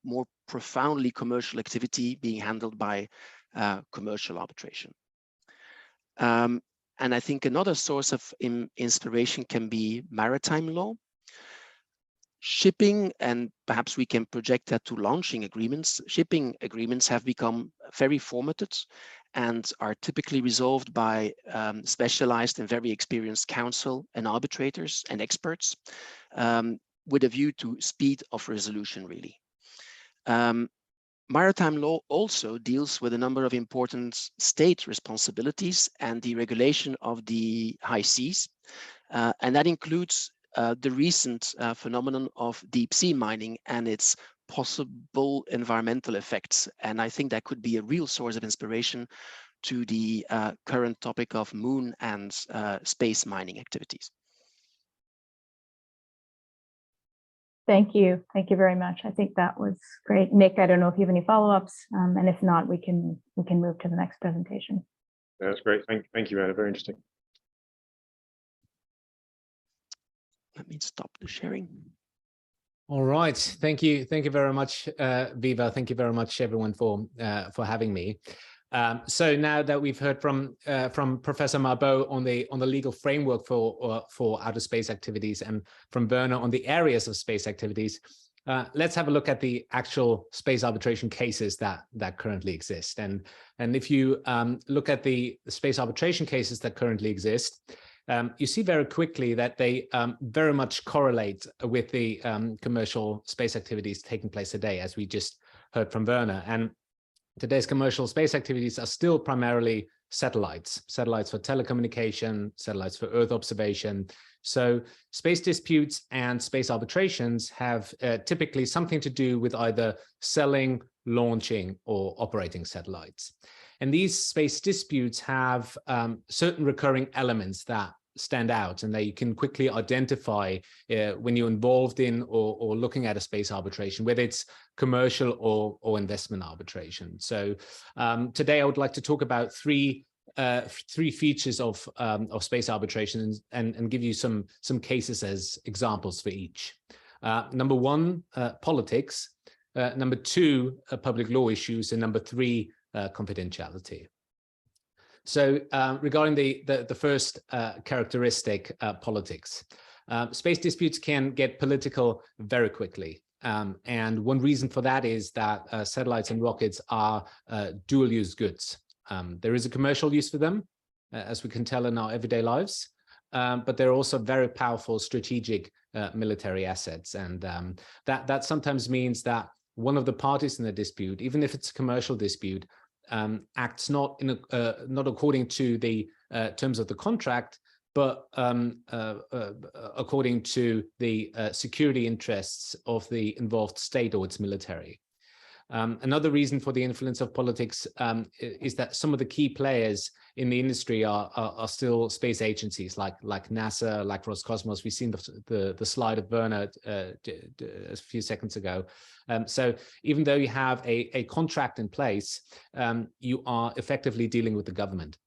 more profoundly commercial activity being handled by commercial arbitration. And I think another source of inspiration can be maritime law. Shipping, and perhaps we can project that to launching agreements. Shipping agreements have become very formatted and are typically resolved by specialized and very experienced counsel and arbitrators and experts with a view to speed of resolution, really. Maritime law also deals with a number of important state responsibilities and the regulation of the high seas, and that includes the recent phenomenon of deep sea mining and its possible environmental effects. And I think that could be a real source of inspiration to the current topic of moon and space mining activities. Thank you. Thank you very much. I think that was great. Nick, I don't know if you have any follow-ups, and if not, we can move to the next presentation. That's great. Thank you, Anna. Very interesting. Let me stop the sharing. All right. Thank you. Thank you very much, Viva. Thank you very much, everyone, for having me. So now that we've heard from Professor Marbeau on the legal framework for outer space activities, and from Werner on the areas of space activities, let's have a look at the actual space arbitration cases that currently exist. And if you look at the space arbitration cases that currently exist, you see very quickly that they very much correlate with the commercial space activities taking place today, as we just heard from Werner. And today's commercial space activities are still primarily satellites for telecommunication, satellites for Earth observation. So space disputes and space arbitrations have typically something to do with either selling, launching, or operating satellites. And these space disputes have certain recurring elements that stand out and that you can quickly identify when you're involved in or looking at a space arbitration, whether it's commercial or investment arbitration. So today I would like to talk about three features of space arbitration and give you some cases as examples for each. Number one, politics. Number two, public law issues, and number three, confidentiality. So regarding the first characteristic, politics, space disputes can get political very quickly. And one reason for that is that satellites and rockets are dual-use goods. There is a commercial use for them, as we can tell in our everyday lives, but they're also very powerful strategic military assets. And that sometimes means that one of the parties in the dispute, even if it's a commercial dispute, acts not according to the terms of the contract, but according to the security interests of the involved state or its military. Another reason for the influence of politics is that some of the key players in the industry are still space agencies like NASA, like Roscosmos. We've seen the slide of Werner a few seconds ago. So even though you have a contract in place, you are effectively dealing with the government.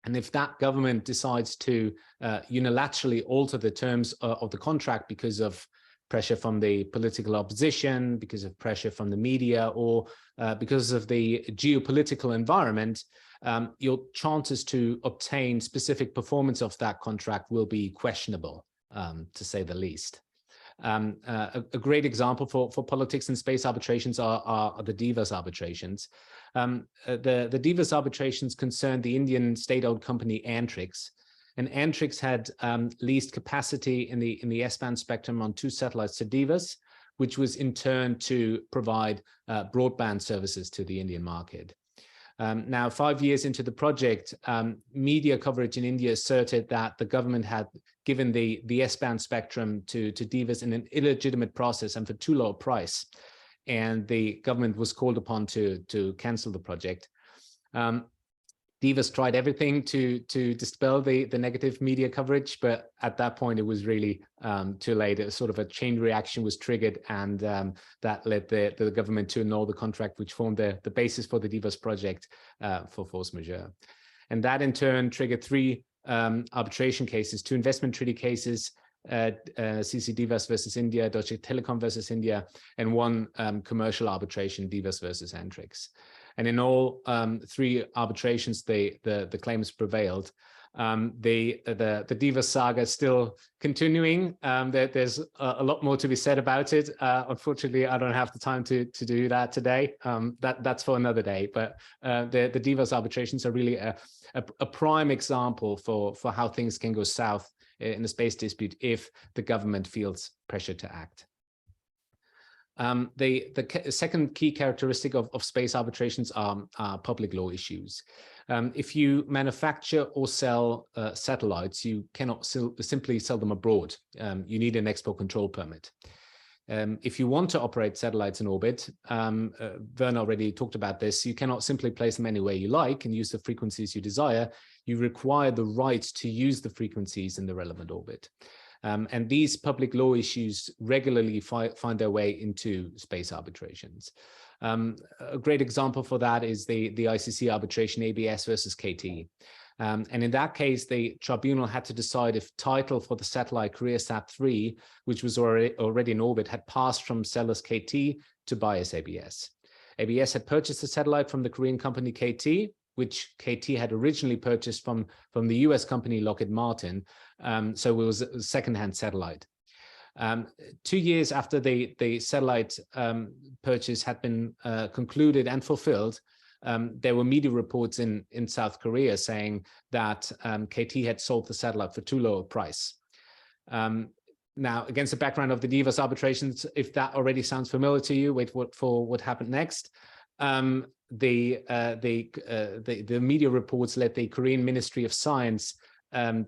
And if that government decides to unilaterally alter the terms of the contract because of pressure from the political opposition, because of pressure from the media, or because of the geopolitical environment, your chances to obtain specific performance of that contract will be questionable, to say the least. A great example for politics and space arbitrations are the Divas arbitrations. The Divas arbitrations concern the Indian state-owned company Antrix. And Antrix had leased capacity in the S-band spectrum on 2 satellites to Divas, which was in turn to provide broadband services to the Indian market. Now, 5 years into the project, media coverage in India asserted that the government had given the S-band spectrum to Divas in an illegitimate process and for too low a price. And the government was called upon to cancel the project. Divas tried everything to dispel the negative media coverage, but at that point it was really too late. A sort of a chain reaction was triggered, and that led the government to annul the contract, which formed the basis for the Divas project for force majeure. And that in turn triggered 3 arbitration cases, 2 investment treaty cases, CC Divas versus India, Deutsche Telekom versus India, and 1 commercial arbitration, Divas versus Antrix. And in all 3 arbitrations, the claims prevailed. The Divas saga is still continuing. There's a lot more to be said about it. Unfortunately, I don't have the time to do that today. That's for another day. But the Divas arbitrations are really a prime example for how things can go south in a space dispute if the government feels pressure to act. The second key characteristic of space arbitrations are public law issues. If you manufacture or sell satellites, you cannot simply sell them abroad. You need an export control permit. If you want to operate satellites in orbit, Werner already talked about this, you cannot simply place them anywhere you like and use the frequencies you desire. You require the right to use the frequencies in the relevant orbit. And these public law issues regularly find their way into space arbitrations. A great example for that is the ICC arbitration ABS versus KT. And in that case, the tribunal had to decide if title for the satellite KoreaSat-3, which was already in orbit, had passed from seller's KT to buyer's ABS. ABS had purchased a satellite from the Korean company KT, which KT had originally purchased from the US company Lockheed Martin. So it was a second-hand satellite. 2 years after the satellite purchase had been concluded and fulfilled, there were media reports in South Korea saying that KT had sold the satellite for too low a price. Now, against the background of the Rivas arbitrations, if that already sounds familiar to you, wait for what happened next. The media reports led the Korean Ministry of Science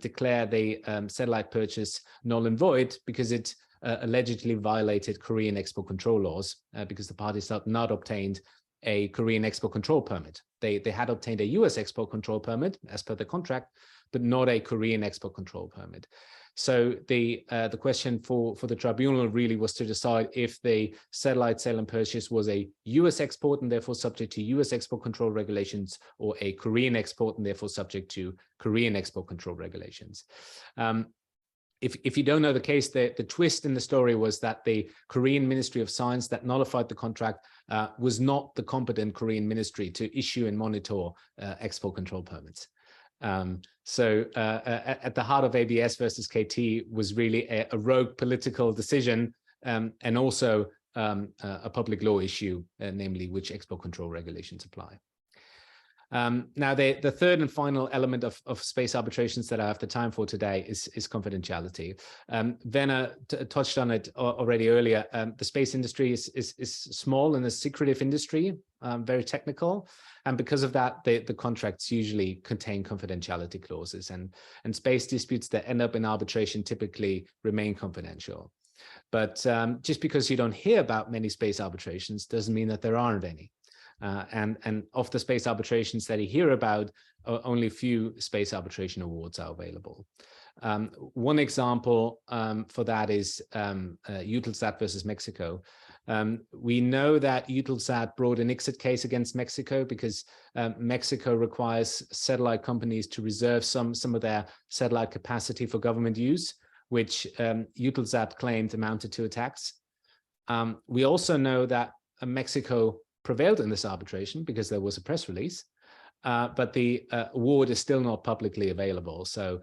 declare the satellite purchase null and void because it allegedly violated Korean export control laws because the parties had not obtained a Korean export control permit. They had obtained a US export control permit as per the contract, but not a Korean export control permit. So the question for the tribunal really was to decide if the satellite sale and purchase was a US export and therefore subject to US export control regulations, or a Korean export and therefore subject to Korean export control regulations. If you don't know the case, the twist in the story was that the Korean Ministry of Science that nullified the contract was not the competent Korean ministry to issue and monitor export control permits. So at the heart of ABS versus KT was really a rogue political decision and also a public law issue, namely which export control regulations apply. Now, the third and final element of space arbitrations that I have the time for today is confidentiality. Werner touched on it already earlier. The space industry is small and a secretive industry, very technical. And because of that, the contracts usually contain confidentiality clauses, and space disputes that end up in arbitration typically remain confidential. But just because you don't hear about many space arbitrations doesn't mean that there aren't any. And of the space arbitrations that you hear about, only few space arbitration awards are available. One example for that is Eutelsat versus Mexico. We know that Eutelsat brought an ICSID case against Mexico because Mexico requires satellite companies to reserve some of their satellite capacity for government use, which Eutelsat claimed amounted to a tax. We also know that Mexico prevailed in this arbitration because there was a press release, but the award is still not publicly available. So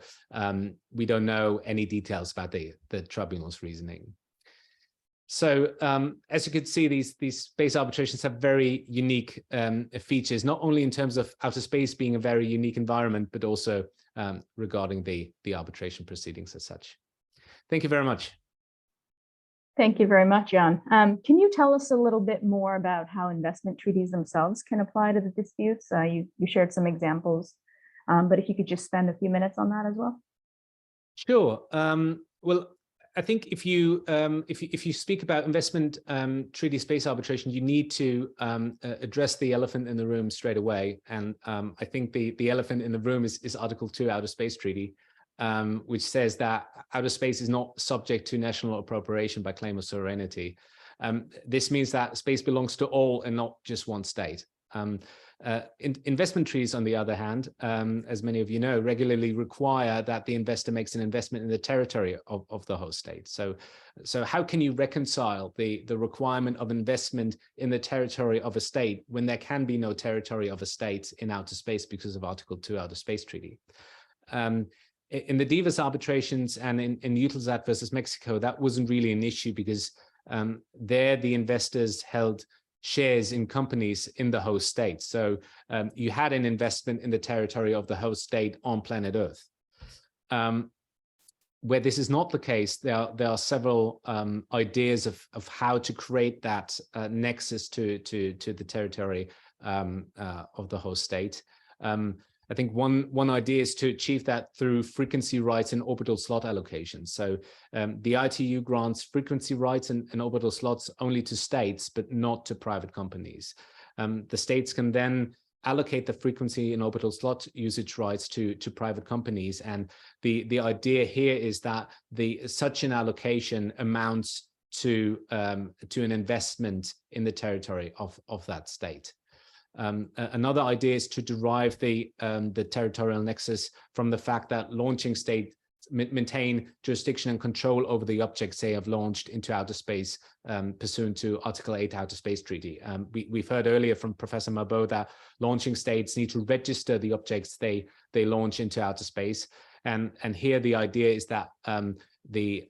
we don't know any details about the tribunal's reasoning. So as you can see, these space arbitrations have very unique features, not only in terms of outer space being a very unique environment, but also regarding the arbitration proceedings as such. Thank you very much. Thank you very much, Jan. Can you tell us a little bit more about how investment treaties themselves can apply to the disputes? You shared some examples, but if you could just spend a few minutes on that as well. Sure. Well, I think if you speak about investment treaty space arbitration, you need to address the elephant in the room straight away. And I think the elephant in the room is Article 2 Outer Space Treaty, which says that outer space is not subject to national appropriation by claim of sovereignty. This means that space belongs to all and not just one state. Investment treaties, on the other hand, as many of you know, regularly require that the investor makes an investment in the territory of the host state. So how can you reconcile the requirement of investment in the territory of a state when there can be no territory of a state in outer space because of Article 2 Outer Space Treaty? In the Rivas arbitrations and in Eutelsat versus Mexico, that wasn't really an issue because there the investors held shares in companies in the host state. So you had an investment in the territory of the host state on planet Earth. Where this is not the case, there are several ideas of how to create that nexus to the territory of the host state. I think one idea is to achieve that through frequency rights and orbital slot allocation. So the ITU grants frequency rights and orbital slots only to states, but not to private companies. The states can then allocate the frequency and orbital slot usage rights to private companies. And the idea here is that such an allocation amounts to an investment in the territory of that state. Another idea is to derive the territorial nexus from the fact that launching states maintain jurisdiction and control over the objects they have launched into outer space pursuant to Article 8 Outer Space Treaty. We've heard earlier from Professor Mabo that launching states need to register the objects they launch into outer space. And here the idea is that the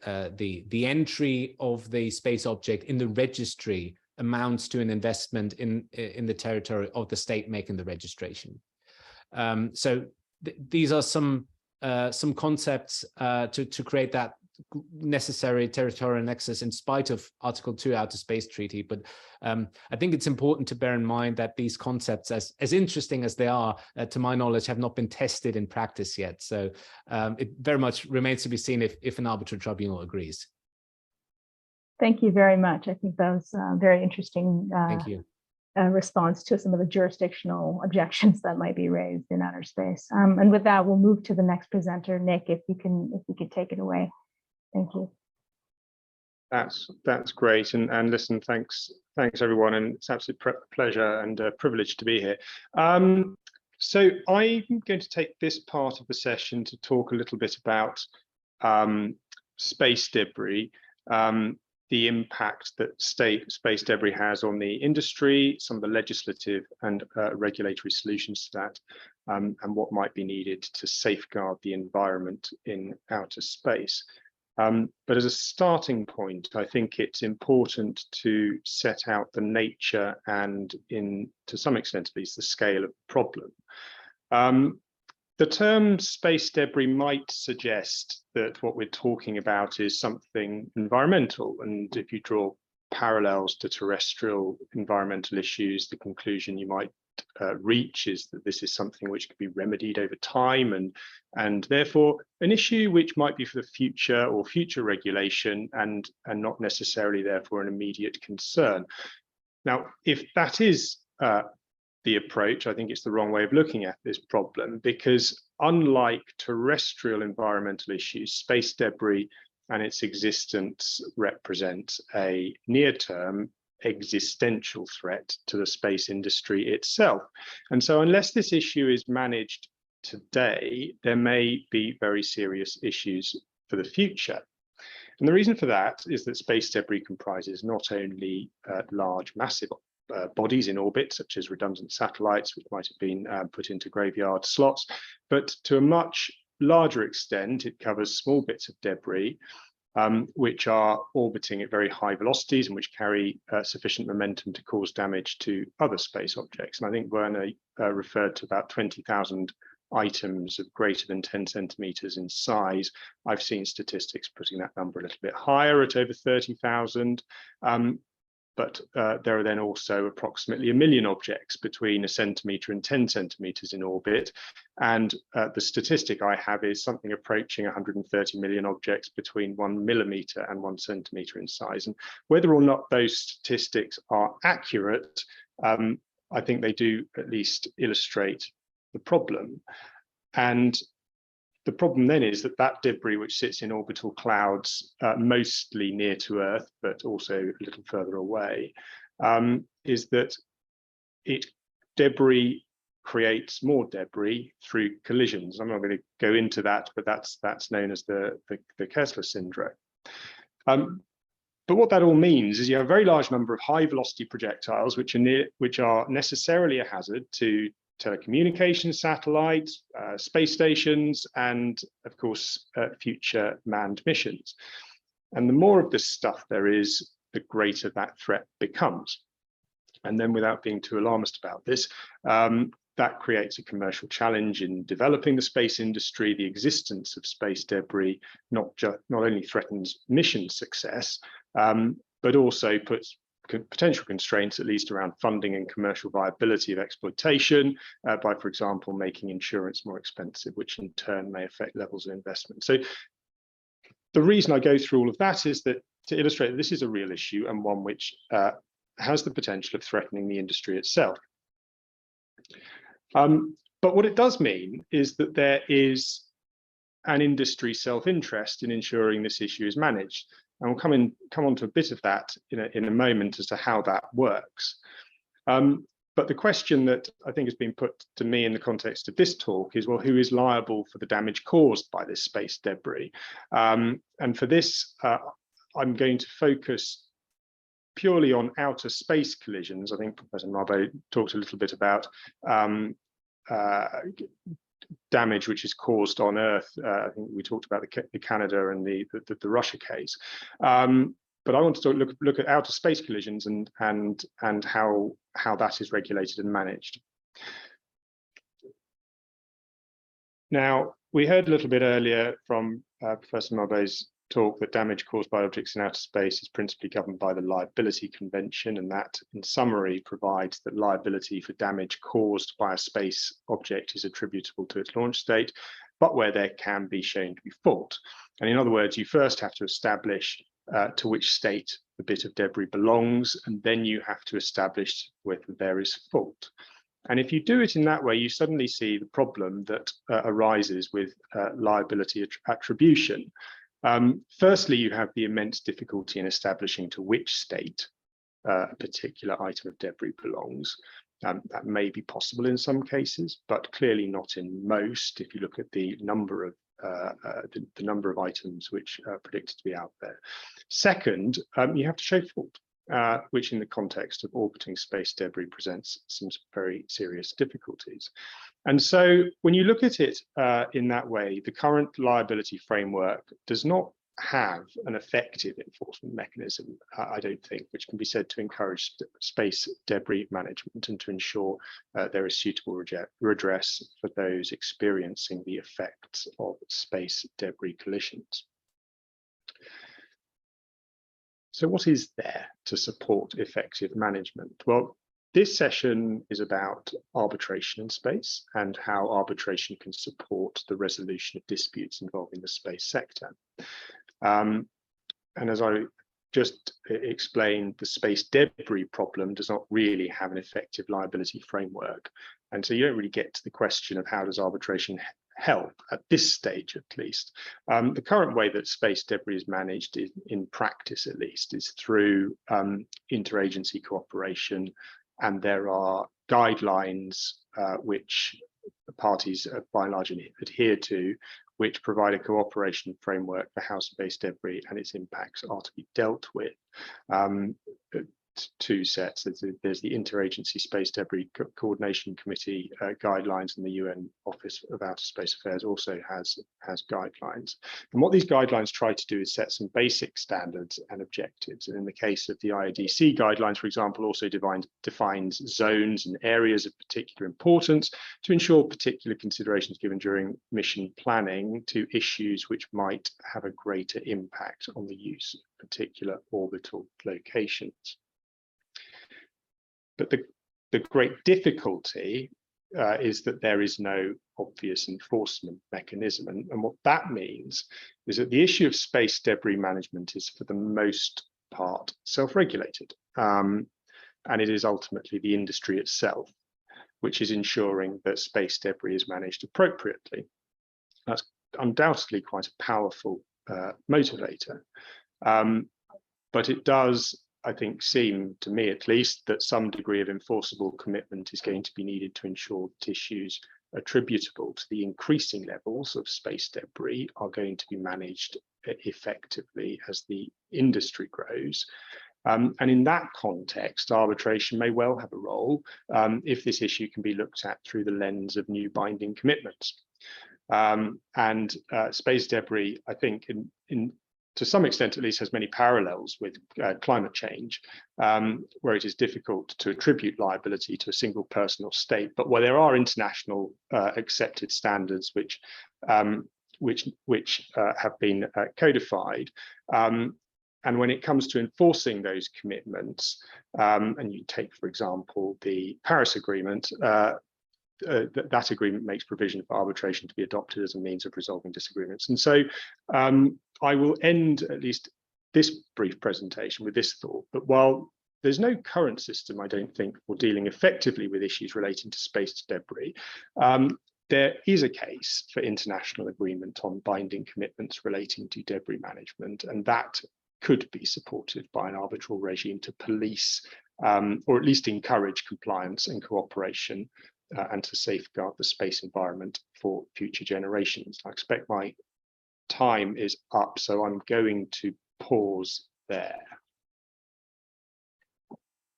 entry of the space object in the registry amounts to an investment in the territory of the state making the registration. So these are some concepts to create that necessary territorial nexus in spite of Article 2 Outer Space Treaty. But I think it's important to bear in mind that these concepts, as interesting as they are, to my knowledge, have not been tested in practice yet. So it very much remains to be seen if an arbitral tribunal agrees. Thank you very much. I think that was very interesting. Thank you. Response to some of the jurisdictional objections that might be raised in outer space. And with that, we'll move to the next presenter, Nick, if you could take it away. Thank you. That's great. And listen, thanks everyone. And it's absolute pleasure and a privilege to be here. So I'm going to take this part of the session to talk a little bit about space debris, the impact that space debris has on the industry, some of the legislative and regulatory solutions to that, and what might be needed to safeguard the environment in outer space. But as a starting point, I think it's important to set out the nature and, to some extent at least, the scale of the problem. The term space debris might suggest that what we're talking about is something environmental, and if you draw parallels to terrestrial environmental issues, the conclusion you might reach is that this is something which could be remedied over time, and therefore an issue which might be for the future or future regulation, and not necessarily therefore an immediate concern. Now, if that is the approach, I think it's the wrong way of looking at this problem, because unlike terrestrial environmental issues, space debris and its existence represent a near-term existential threat to the space industry itself. And so unless this issue is managed today, there may be very serious issues for the future. And the reason for that is that space debris comprises not only large, massive bodies in orbit, such as redundant satellites, which might have been put into graveyard slots, but to a much larger extent, it covers small bits of debris which are orbiting at very high velocities and which carry sufficient momentum to cause damage to other space objects. And I think Werner referred to about 20,000 items of greater than 10 centimeters in size. I've seen statistics putting that number a little bit higher at over 30,000. But there are then also approximately 1 million objects between 1 centimeter and 10 centimeters in orbit. And the statistic I have is something approaching 130 million objects between 1 millimeter and 1 centimeter in size. And whether or not those statistics are accurate, I think they do at least illustrate the problem. And the problem then is that that debris, which sits in orbital clouds, mostly near to Earth, but also a little further away, is that debris creates more debris through collisions. I'm not going to go into that, but that's known as the Kessler syndrome. But what that all means is you have a very large number of high velocity projectiles, which are necessarily a hazard to telecommunications satellites, space stations, and of course, future manned missions. And the more of this stuff there is, the greater that threat becomes. And then without being too alarmist about this, that creates a commercial challenge in developing the space industry. The existence of space debris not only threatens mission success, but also puts potential constraints, at least around funding and commercial viability of exploitation by, for example, making insurance more expensive, which in turn may affect levels of investment. So the reason I go through all of that is that to illustrate that this is a real issue and one which has the potential of threatening the industry itself. But what it does mean is that there is an industry self-interest in ensuring this issue is managed. And we'll come on to a bit of that in a moment as to how that works. But the question that I think has been put to me in the context of this talk is, well, who is liable for the damage caused by this space debris? And for this, I'm going to focus purely on outer space collisions. I think Professor Marbo talked a little bit about damage which is caused on Earth. I think we talked about the Canada and the Russia case. But I want to look at outer space collisions and how that is regulated and managed. Now, we heard a little bit earlier from Professor Marbo's talk that damage caused by objects in outer space is principally governed by the Liability Convention, and that, in summary, provides that liability for damage caused by a space object is attributable to its launch state, but where there can be shown to be fault. And in other words, you first have to establish to which state the bit of debris belongs, and then you have to establish whether there is fault. And if you do it in that way, you suddenly see the problem that arises with liability attribution. Firstly, you have the immense difficulty in establishing to which state a particular item of debris belongs. That may be possible in some cases, but clearly not in most, if you look at the number of items which are predicted to be out there. Second, you have to show fault, which in the context of orbiting space debris presents some very serious difficulties. And so when you look at it in that way, the current liability framework does not have an effective enforcement mechanism, I don't think, which can be said to encourage space debris management and to ensure there is suitable redress for those experiencing the effects of space debris collisions. So what is there to support effective management? Well, this session is about arbitration in space and how arbitration can support the resolution of disputes involving the space sector. And as I just explained, the space debris problem does not really have an effective liability framework. And so you don't really get to the question of how does arbitration help at this stage, at least. The current way that space debris is managed, in practice at least, is through interagency cooperation. And there are guidelines which the parties by and large adhere to, which provide a cooperation framework for how space debris and its impacts are to be dealt with. Two sets. There's the Interagency Space Debris Coordination Committee guidelines, and the UN Office of Outer Space Affairs also has guidelines. And what these guidelines try to do is set some basic standards and objectives. And in the case of the IADC guidelines, for example, also defines zones and areas of particular importance to ensure particular considerations given during mission planning to issues which might have a greater impact on the use of particular orbital locations. But the great difficulty is that there is no obvious enforcement mechanism. And what that means is that the issue of space debris management is for the most part self-regulated. And it is ultimately the industry itself which is ensuring that space debris is managed appropriately. That's undoubtedly quite a powerful motivator. But it does, I think, seem to me at least that some degree of enforceable commitment is going to be needed to ensure that issues attributable to the increasing levels of space debris are going to be managed effectively as the industry grows. And in that context, arbitration may well have a role if this issue can be looked at through the lens of new binding commitments. And space debris, I think, to some extent at least, has many parallels with climate change, where it is difficult to attribute liability to a single person or state, but where there are international accepted standards which have been codified. And when it comes to enforcing those commitments, and you take, for example, the Paris Agreement, that agreement makes provision for arbitration to be adopted as a means of resolving disagreements. And so I will end at least this brief presentation with this thought, that while there's no current system, I don't think, for dealing effectively with issues relating to space debris, there is a case for international agreement on binding commitments relating to debris management, and that could be supported by an arbitral regime to police or at least encourage compliance and cooperation, and to safeguard the space environment for future generations. I expect my time is up, so I'm going to pause there.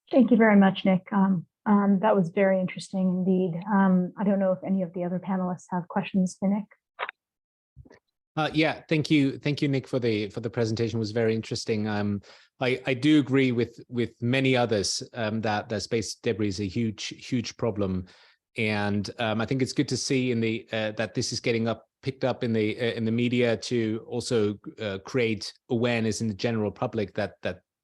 Thank you very much, Nick. That was very interesting indeed. I don't know if any of the other panelists have questions for Nick. Yeah, thank you, Nick, for the presentation. It was very interesting. I do agree with many others that space debris is a huge problem, and I think it's good to see in the that this is getting picked up in the media to also create awareness in the general public that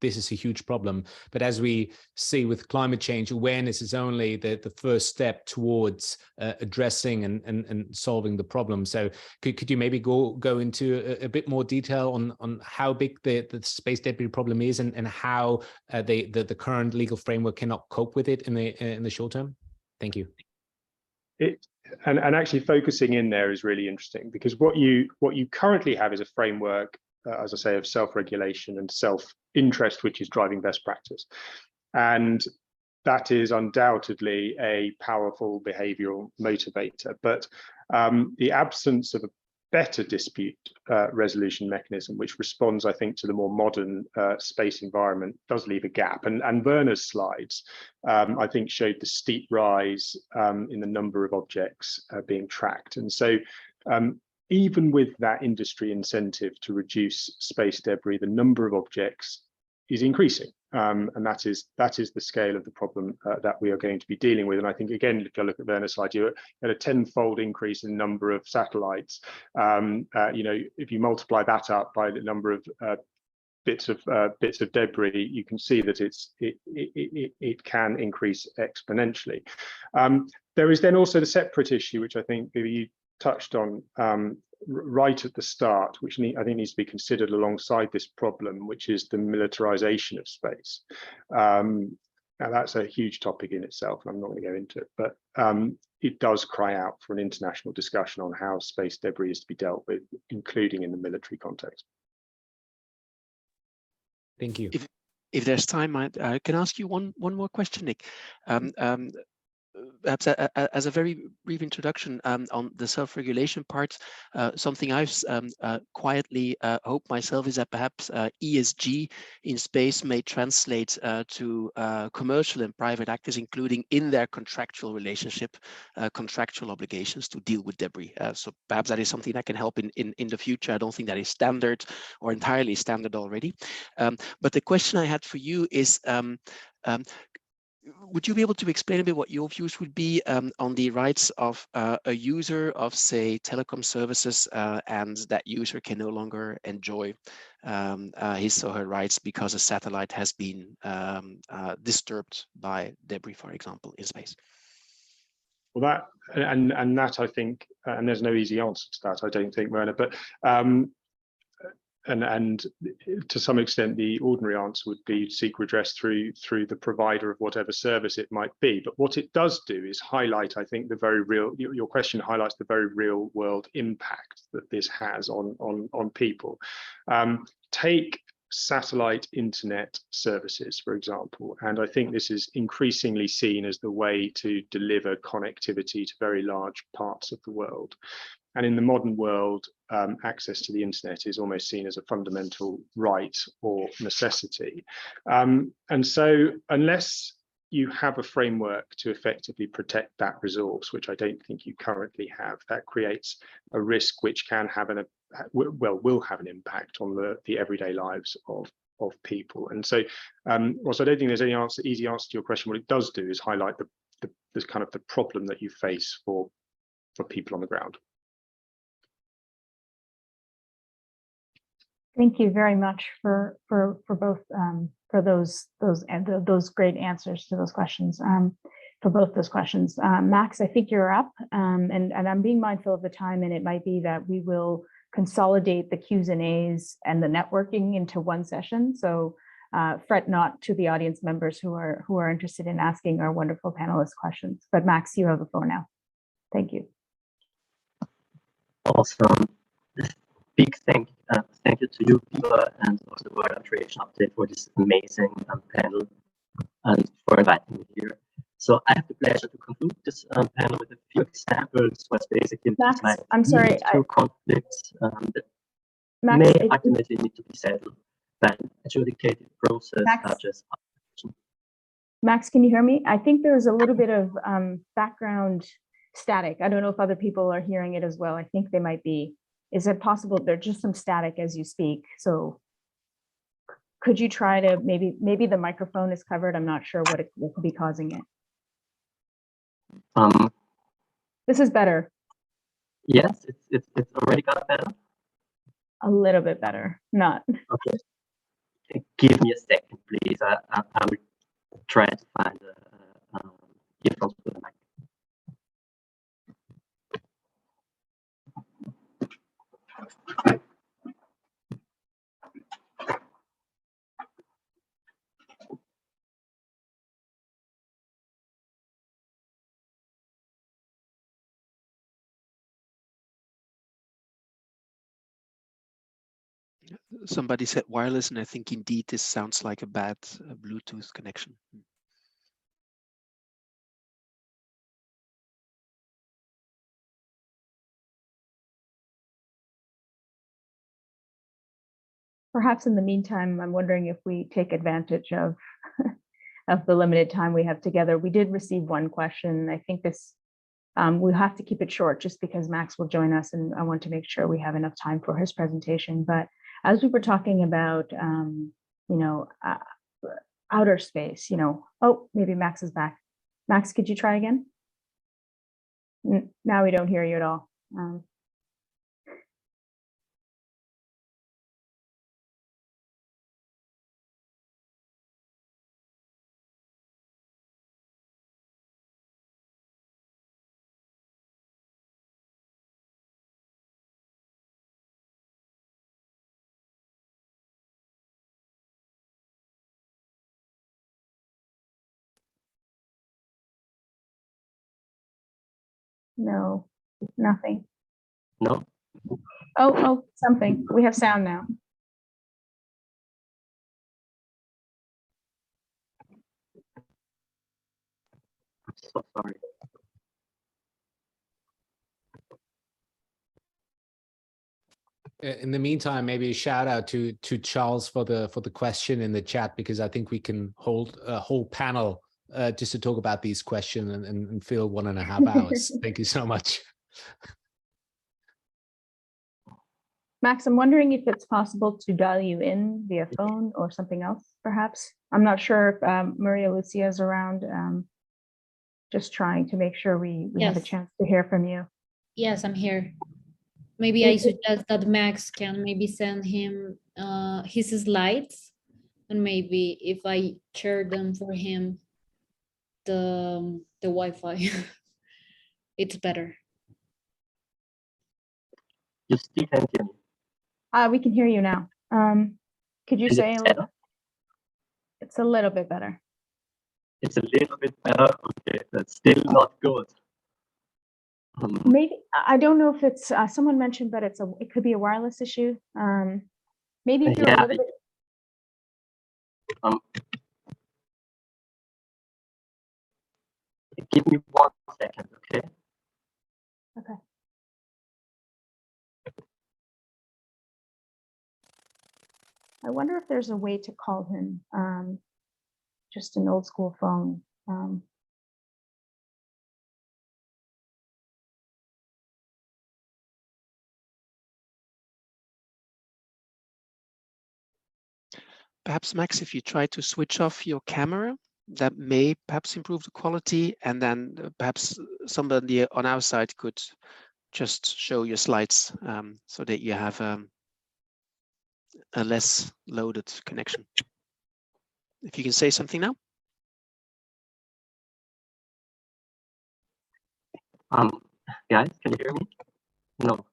this is a huge problem. But as we see with climate change, awareness is only the first step towards addressing and solving the problem. So could you maybe go into a bit more detail on how big the space debris problem is and how the current legal framework cannot cope with it in the short term? Thank you. And actually focusing in there is really interesting, because what you currently have is a framework, as I say, of self-regulation and self-interest, which is driving best practice. And that is undoubtedly a powerful behavioral motivator. But the absence of a better dispute resolution mechanism, which responds, I think, to the more modern space environment, does leave a gap. And Werner's slides, I think, showed the steep rise in the number of objects being tracked. And so even with that industry incentive to reduce space debris, the number of objects is increasing. And that is the scale of the problem that we are going to be dealing with. And I think, again, if you look at Werner's slide, you had a 10-fold increase in number of satellites. If you multiply that up by the number of bits of debris, you can see that it can increase exponentially. There is then also the separate issue, which I think maybe you touched on right at the start, which I think needs to be considered alongside this problem, which is the militarization of space. Now that's a huge topic in itself, and I'm not going to go into it, but it does cry out for an international discussion on how space debris is to be dealt with, including in the military context. Thank you. If there's time, I can ask you one more question, Nick. Perhaps as a very brief introduction on the self-regulation part, something I've quietly hoped myself is that perhaps ESG in space may translate to commercial and private actors, including in their contractual relationship, contractual obligations to deal with debris. So perhaps that is something that can help in the future. I don't think that is standard or entirely standard already. But the question I had for you is, would you be able to explain a bit what your views would be on the rights of a user of, say, telecom services, and that user can no longer enjoy his or her rights because a satellite has been disturbed by debris, for example, in space? Well, that I think, and there's no easy answer to that, I don't think, Werner, but and to some extent, the ordinary answer would be to seek redress through the provider of whatever service it might be. But what it does do is highlight, I think, the very real. Your question highlights the very real world impact that this has on people. Take satellite internet services, for example, and I think this is increasingly seen as the way to deliver connectivity to very large parts of the world. And in the modern world, access to the internet is almost seen as a fundamental right or necessity. And so unless you have a framework to effectively protect that resource, which I don't think you currently have, that creates a risk which can have will have an impact on the everyday lives of people. And so whilst I don't think there's any easy answer to your question, what it does do is highlight the kind of the problem that you face for people on the ground. Thank you very much for both for those great answers to those questions. For both those questions, Max, I think you're up, and I'm being mindful of the time, and it might be that we will consolidate the Q's and A's and the networking into one session. So fret not to the audience members who are interested in asking our wonderful panelists questions. But Max, you have the floor now. Thank you. Awesome. Big thank you to you, Eva, and also the World Arbitration Update for this amazing panel. and for inviting me here. So I have the pleasure to conclude this panel with a few examples where basically Max, I'm sorry, two conflicts that Max, may ultimately need to be settled by an adjudicated process such as arbitration. Max, can you hear me? I think there's a little bit of background static. I don't know if other people are hearing it as well. I think they might be. Is it possible there's just some static as you speak? So could you try to maybe the microphone is covered? I'm not sure what could be causing it. This is better. Yes, it's already got better. A little bit better, not. Okay. Give me a second, please. I will try to find earphones for the mic. Somebody said wireless, and I think indeed this sounds like a bad Bluetooth connection. Perhaps in the meantime, I'm wondering if we take advantage of of the limited time we have together. We did receive one question. I think this we'll have to keep it short just because Max will join us, and I want to make sure we have enough time for his presentation. But as we were talking about, outer space, oh, maybe Max is back. Max, could you try again? Now we don't hear you at all. No, nothing. No? Oh, something. We have sound now. I'm so sorry. In the meantime, maybe a shout out to Charles for the question in the chat, because I think we can hold a whole panel just to talk about these questions and fill 1.5 hours. Thank you so much. Max, I'm wondering if it's possible to dial you in via phone or something else, perhaps. I'm not sure if Maria Lucia is around. Just trying to make sure we have a chance to hear from you. Yes, I'm here. Maybe I suggest that Max can maybe send him his slides, and maybe if I share them for him, the Wi-Fi, it's better. You still can't hear me. We can hear you now. Could you say a little? It's a little bit better. It's a little bit better. Okay, that's still not good. Maybe I don't know if it's someone mentioned, but it could be a wireless issue. Maybe if you're a little bit. Give me 1 second, okay? Okay. I wonder if there's a way to call him, just an old school phone. Perhaps, Max, if you try to switch off your camera, that may perhaps improve the quality, and then perhaps somebody on our side could just show your slides so that you have a less loaded connection. If you can say something now. Guys, can you hear me? No.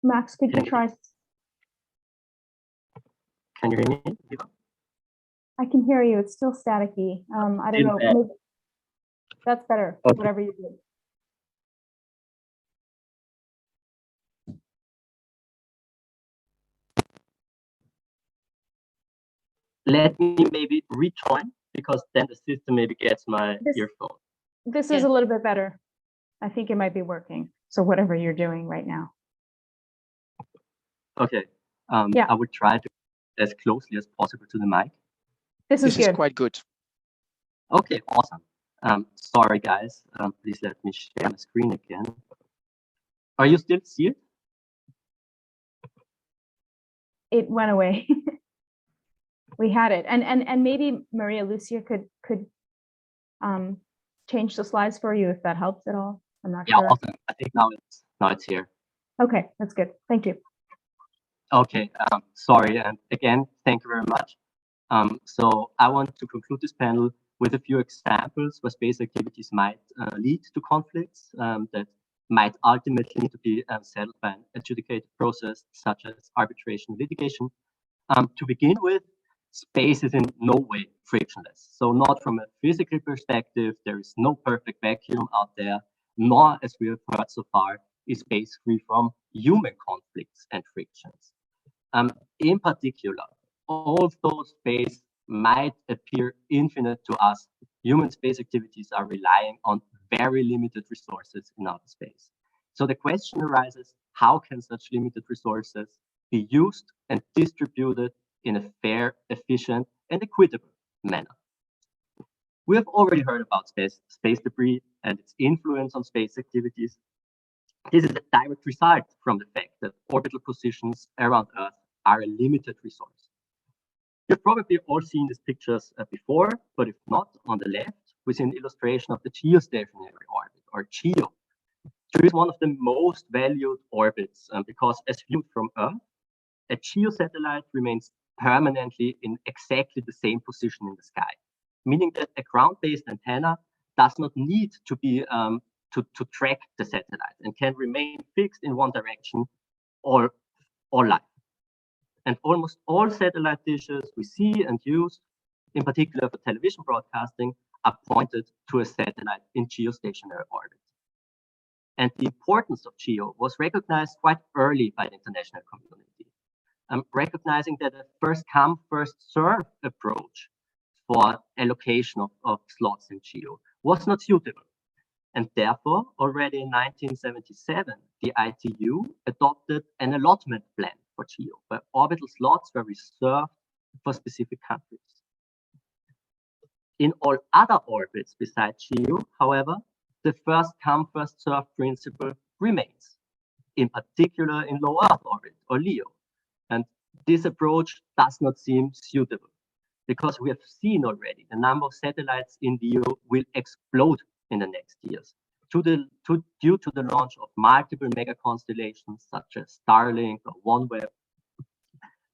Max, could you try? Can you hear me? I can hear you. It's still staticky. I don't know. Maybe, That's better, Okay. whatever you do. Let me maybe rejoin, because then the system maybe gets my earphone. This Yeah. is a little bit better. I think it might be working. So whatever you're doing right now. Okay. Yeah. I would try to as closely as possible to the mic. This is This is good. quite good. Okay, awesome. Sorry guys, please let me share my screen again. Are you still seeing? It went away. We had it. And maybe Maria Lucia could change the slides for you if that helps at all. I'm not Yeah, sure. awesome. I think now it's here. Okay, that's good. Thank you. Okay, sorry, and again, thank you very much. So I want to conclude this panel with a few examples where space activities might lead to conflicts that might ultimately need to be settled by an adjudicated process, such as arbitration litigation. To begin with, space is in no way frictionless. So not from a physical perspective, there is no perfect vacuum out there, nor, as we have heard so far, is space free from human conflicts and frictions. In particular, although space might appear infinite to us, human space activities are relying on very limited resources in outer space. So the question arises, how can such limited resources be used and distributed in a fair, efficient, and equitable manner? We have already heard about space debris and its influence on space activities. This is a direct result from the fact that orbital positions around Earth are a limited resource. You've probably all seen these pictures before, but if not, on the left, we see an illustration of the geostationary orbit, or GEO. GEO is one of the most valued orbits because, as viewed from Earth, a geosatellite remains permanently in exactly the same position in the sky, meaning that a ground-based antenna does not need to be to track the satellite and can remain fixed in one direction all life. And almost all satellite dishes we see and use, in particular for television broadcasting, are pointed to a satellite in geostationary orbit. And the importance of GEO was recognized quite early by the international community, recognizing that a first come, first serve approach for allocation of slots in GEO was not suitable. And therefore, already in 1977, the ITU adopted an allotment plan for GEO, where orbital slots were reserved for specific countries. In all other orbits besides GEO, however, the first come, first served principle remains, in particular in low Earth orbit, or LEO. And this approach does not seem suitable, because we have seen already the number of satellites in LEO will explode in the next years due to the launch of multiple mega constellations such as Starlink or OneWeb.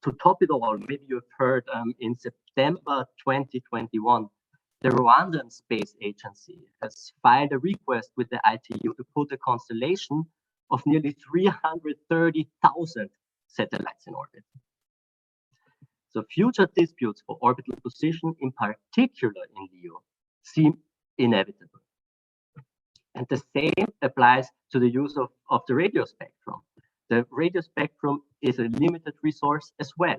To top it all, maybe you've heard in September 2021, the Rwandan Space Agency has filed a request with the ITU to put a constellation of nearly 330,000 satellites in orbit. So future disputes for orbital position, in particular in LEO, seem inevitable. And the same applies to the use of the radio spectrum. The radio spectrum is a limited resource as well.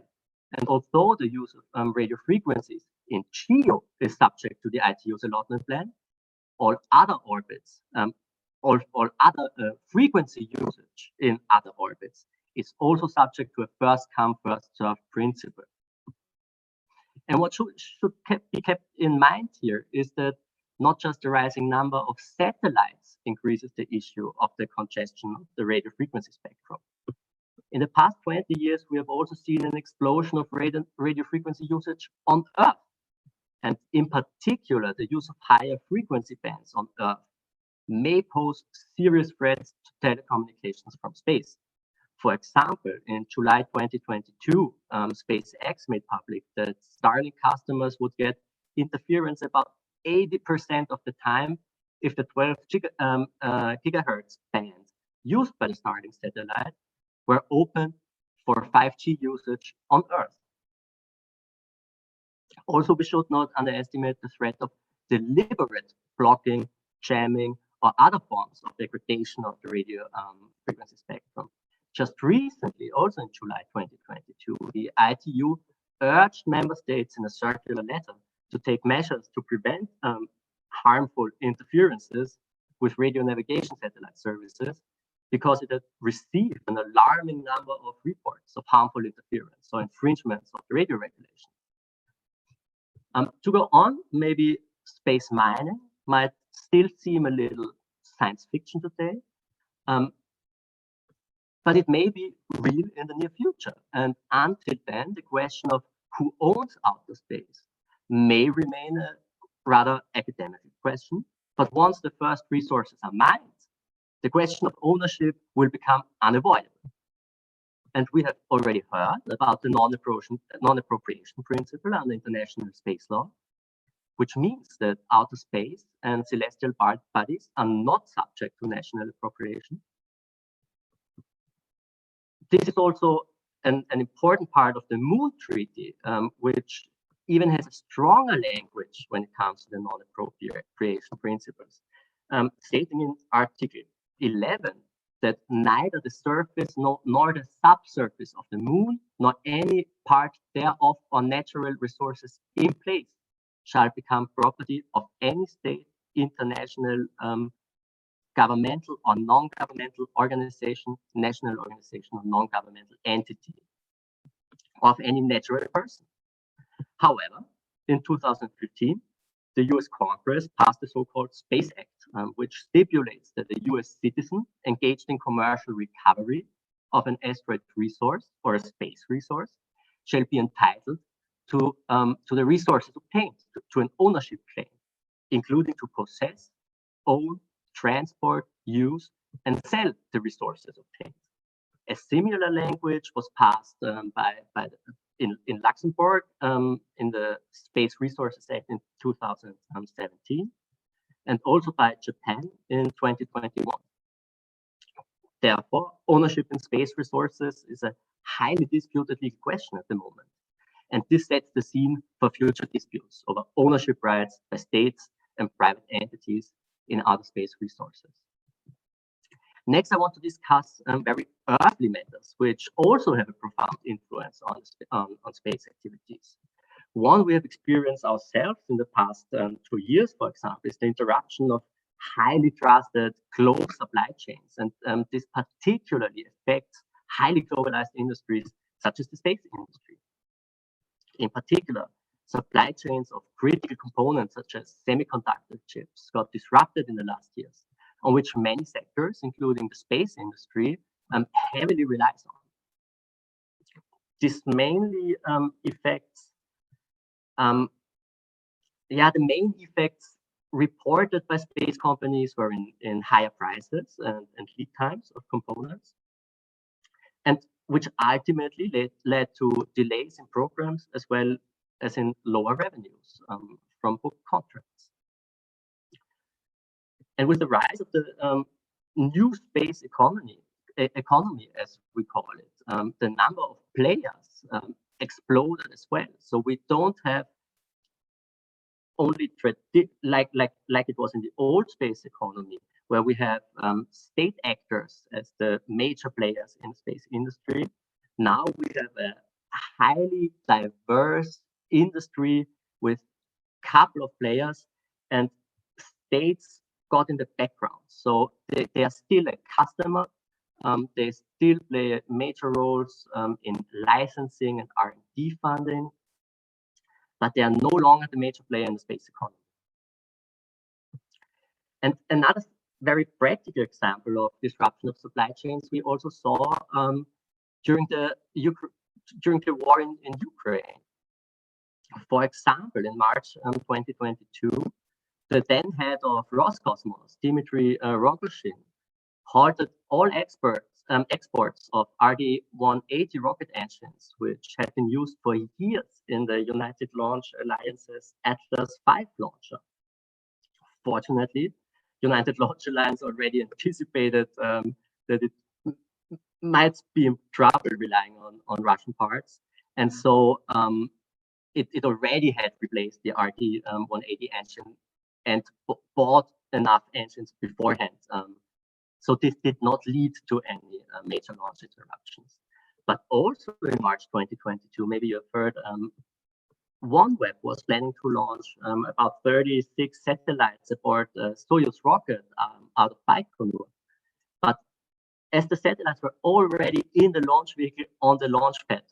And although the use of radio frequencies in GEO is subject to the ITU's allotment plan, all other orbits, all other frequency usage in other orbits is also subject to a first come, first served principle. And what should be kept in mind here is that not just the rising number of satellites increases the issue of the congestion of the radio frequency spectrum. In the past 20 years, we have also seen an explosion of radio frequency usage on Earth. And in particular, the use of higher frequency bands on Earth may pose serious threats to telecommunications from space. For example, in July 2022, SpaceX made public that Starlink customers would get interference about 80% of the time if the 12 gigahertz band used by the Starlink satellite were open for 5G usage on Earth. Also, we should not underestimate the threat of deliberate blocking jamming, or other forms of degradation of the radio frequency spectrum. Just recently, also in July 2022, the ITU urged member states in a circular letter to take measures to prevent harmful interferences with radio navigation satellite services, because it had received an alarming number of reports of harmful interference or infringements of the radio regulation. To go on, maybe space mining might still seem a little science fiction today, but it may be real in the near future. And until then, the question of who owns outer space may remain a rather academic question. But once the first resources are mined, the question of ownership will become unavoidable. And we have already heard about the non-appropriation principle under international space law, which means that outer space and celestial bodies are not subject to national appropriation. This is also an important part of the Moon Treaty, which even has a stronger language when it comes to the non-appropriation principles, stating in Article 11 that neither the surface nor the subsurface of the moon, nor any part thereof or natural resources in place shall become property of any state, international, governmental or non-governmental organization, national organization or non-governmental entity, or of any natural person. However, in 2015, the US Congress passed the so-called Space Act, which stipulates that a US citizen engaged in commercial recovery of an asteroid resource or a space resource shall be entitled to the resources obtained, to an ownership claim, including to possess, own, transport, use, and sell the resources obtained. A similar language was passed in Luxembourg in the Space Resources Act in 2017, and also by Japan in 2021. Therefore, ownership in space resources is a highly disputed legal question at the moment. And this sets the scene for future disputes over ownership rights by states and private entities in outer space resources. Next, I want to discuss very earthly matters, which also have a profound influence on space activities. One we have experienced ourselves in the past 2 years, for example, is the interruption of highly trusted global supply chains. And this particularly affects highly globalized industries, such as the space industry. In particular, supply chains of critical components, such as semiconductor chips, got disrupted in the last years, on which many sectors, including the space industry, heavily relies on. This mainly affects, the main effects reported by space companies were in higher prices and lead times of components, and which ultimately led to delays in programs as well as in lower revenues from booked contracts. And with the rise of the new space economy, as we call it, the number of players exploded as well. So we don't have only like it was in the old space economy, where we have state actors as the major players in the space industry. Now we have a highly diverse industry with a couple of players, and states got in the background. So they are still a customer. They still play major roles in licensing and R&D funding, but they are no longer the major player in the space economy. And another very practical example of disruption of supply chains we also saw during the war in Ukraine. For example, in March 2022, the then head of Roscosmos, Dmitry Rogozhin, halted all exports of RD-180 rocket engines, which had been used for years in the United Launch Alliance's Atlas V launcher. Fortunately, United Launch Alliance already anticipated that it might be in trouble relying on Russian parts, and so it already had replaced the RD-180 engine and bought enough engines beforehand. So this did not lead to any major launch interruptions. But also in March 2022, maybe you've heard, OneWeb was planning to launch about 36 satellites aboard a Soyuz rocket out of Baikonur. But as the satellites were already in the launch vehicle on the launch pad,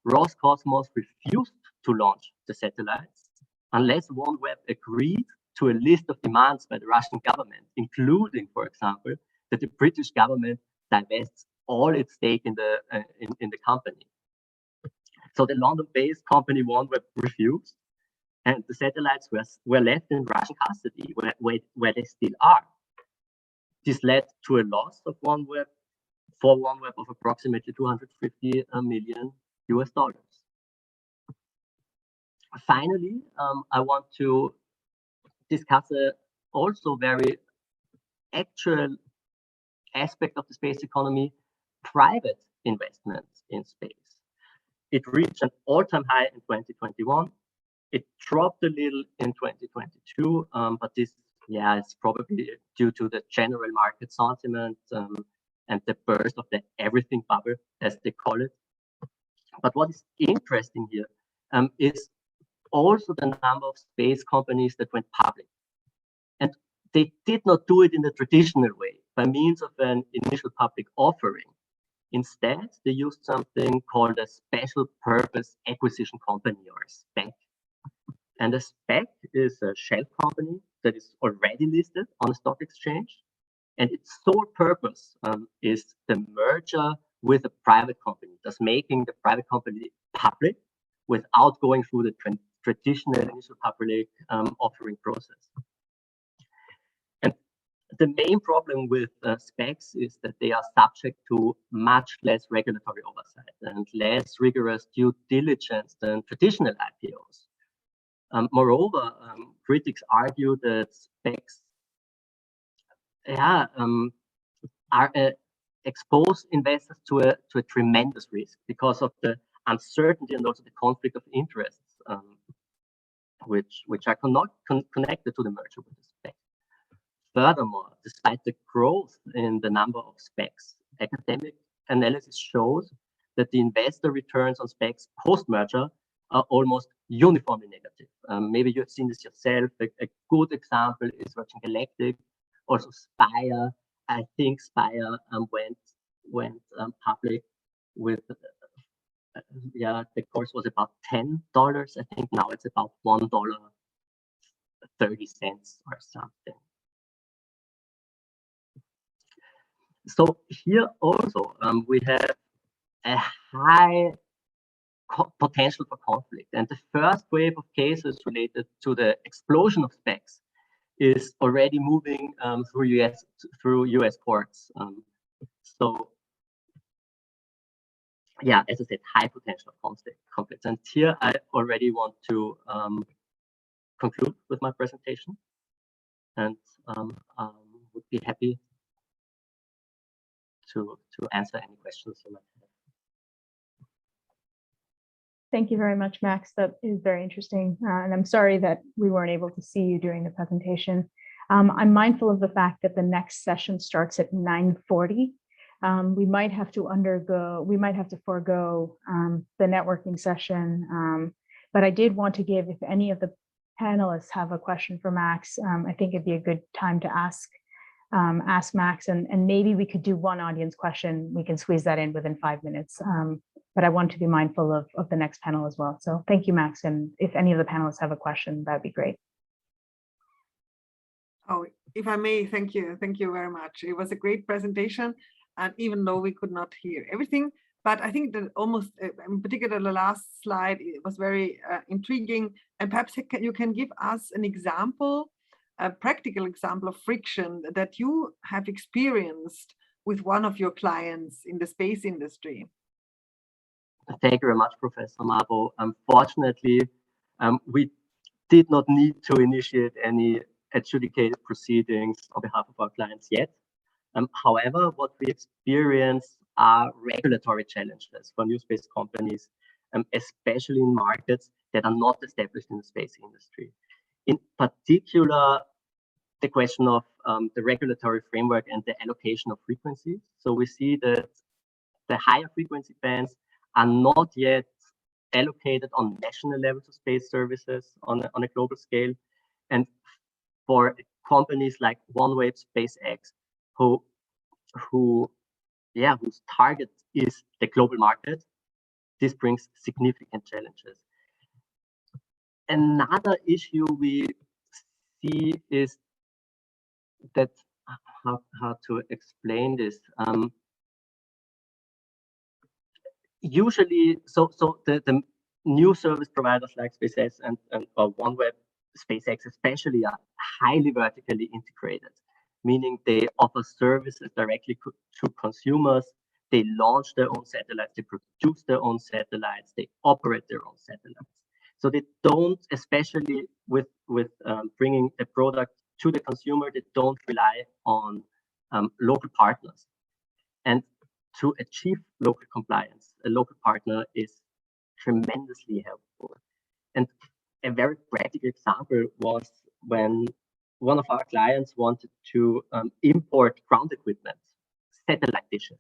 Roscosmos refused to launch the satellites unless OneWeb agreed to a list of demands by the Russian government, including, for example, that the British government divests all its stake in the company. So the London-based company OneWeb refused, and the satellites were left in Russian custody, where they still are. This led to a loss of OneWeb of approximately 250 million US dollars. Finally, I want to discuss a also very actual aspect of the space economy, private investments in space. It reached an all-time high in 2021. It dropped a little in 2022, but this, it's probably due to the general market sentiment and the burst of the everything bubble, as they call it. But what is interesting here is also the number of space companies that went public. And they did not do it in the traditional way, by means of an initial public offering. Instead, they used something called a special purpose acquisition company, or a SPAC. And a SPAC is a shell company that is already listed on a stock exchange. And its sole purpose is the merger with a private company, thus making the private company public without going through the traditional initial public offering process. The main problem with SPACs is that they are subject to much less regulatory oversight and less rigorous due diligence than traditional IPOs. Moreover, critics argue that SPACs expose investors to a tremendous risk because of the uncertainty and also the conflict of interests, which are not connected to the merger with the SPAC. Furthermore, despite the growth in the number of SPACs, academic analysis shows that the investor returns on SPACs post-merger are almost uniformly negative. Maybe you've seen this yourself. A good example is Virgin Galactic, also Spire. I think Spire went public with, the course was about $10. I think now it's about $1.30 or something. So here also we have a high potential for conflict, and the first wave of cases related to the explosion of SPACs is already moving through US courts. So as I said, high potential for conflicts. And here I already want to conclude with my presentation, and would be happy to answer any questions you might have. Thank you very much, Max. That is very interesting. And I'm sorry that we weren't able to see you during the presentation. I'm mindful of the fact that the next session starts at 9:40. We might have to forego the networking session. But I did want to give, if any of the panelists have a question for Max, I think it'd be a good time to ask Max, and maybe we could do one audience question. We can squeeze that in within 5 minutes. But I want to be mindful of the next panel as well. So thank you, Max. And if any of the panelists have a question, that'd be great. Oh, if I may, thank you. Thank you very much. It was a great presentation. And even though we could not hear everything, but I think that almost, in particular, the last slide, it was very intriguing. And perhaps you can give us an example, a practical example of friction that you have experienced with one of your clients in the space industry. Thank you very much, Professor Mabo. Unfortunately, we did not need to initiate any adjudicated proceedings on behalf of our clients yet. However, what we experience are regulatory challenges for new space companies, especially in markets that are not established in the space industry. In particular, the question of the regulatory framework and the allocation of frequencies. So we see that the higher frequency bands are not yet allocated on national level to space services on a global scale. And for companies like OneWeb, SpaceX, whose target is the global market, this brings significant challenges. Another issue we see is that, how to explain this? Usually, so the new service providers like SpaceX and OneWeb, SpaceX especially, are highly vertically integrated, meaning they offer services directly to consumers. They launch their own satellites, they produce their own satellites, they operate their own satellites. So they don't, especially with bringing a product to the consumer, they don't rely on local partners. And to achieve local compliance, a local partner is tremendously helpful. And a very practical example was when one of our clients wanted to import ground equipment, satellite dishes.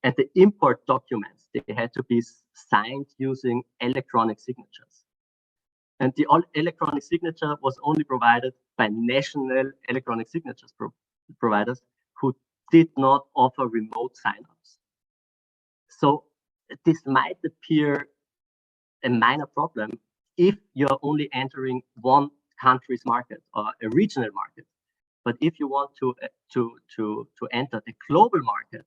And the import documents, they had to be signed using electronic signatures. And the electronic signature was only provided by national electronic signatures providers who did not offer remote sign-ups. So this might appear a minor problem if you're only entering one country's market or a regional market. But if you want to enter the global market,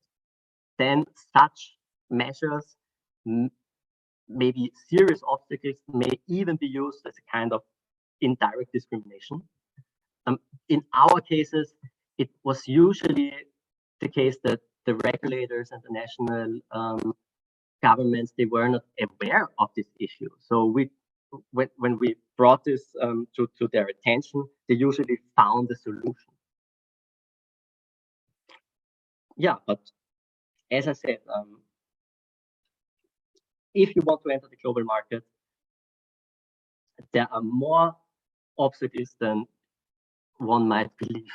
then such measures, maybe serious obstacles, may even be used as a kind of indirect discrimination. In our cases, it was usually the case that the regulators and the national governments, they were not aware of this issue. So when we brought this to their attention, they usually found a solution. Yeah, but as I said, if you want to enter the global market, there are more obstacles than one might believe.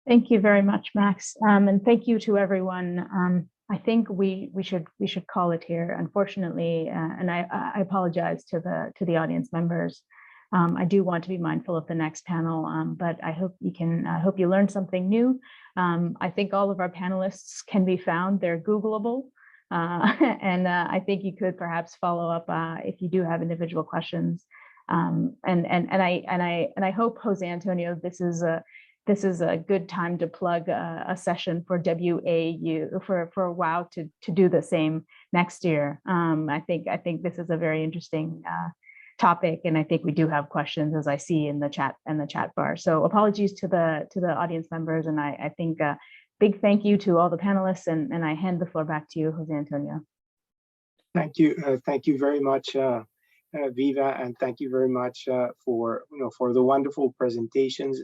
Thank you very much, Max, and thank you to everyone. I think we should call it here. Unfortunately, and I apologize to the audience members. I do want to be mindful of the next panel, but I hope you learned something new. I think all of our panelists can be found; they're Googleable, and I think you could perhaps follow up if you do have individual questions. And I hope, Jose Antonio, this is a good time to plug a session for WAU for WOW to do the same next year. I think this is a very interesting topic, and I think we do have questions, as I see in the chat bar. So apologies to the audience members, and I think a big thank you to all the panelists, and I hand the floor back to you, Jose Antonio. Thank you very much, Viva, and thank you very much for the wonderful presentations.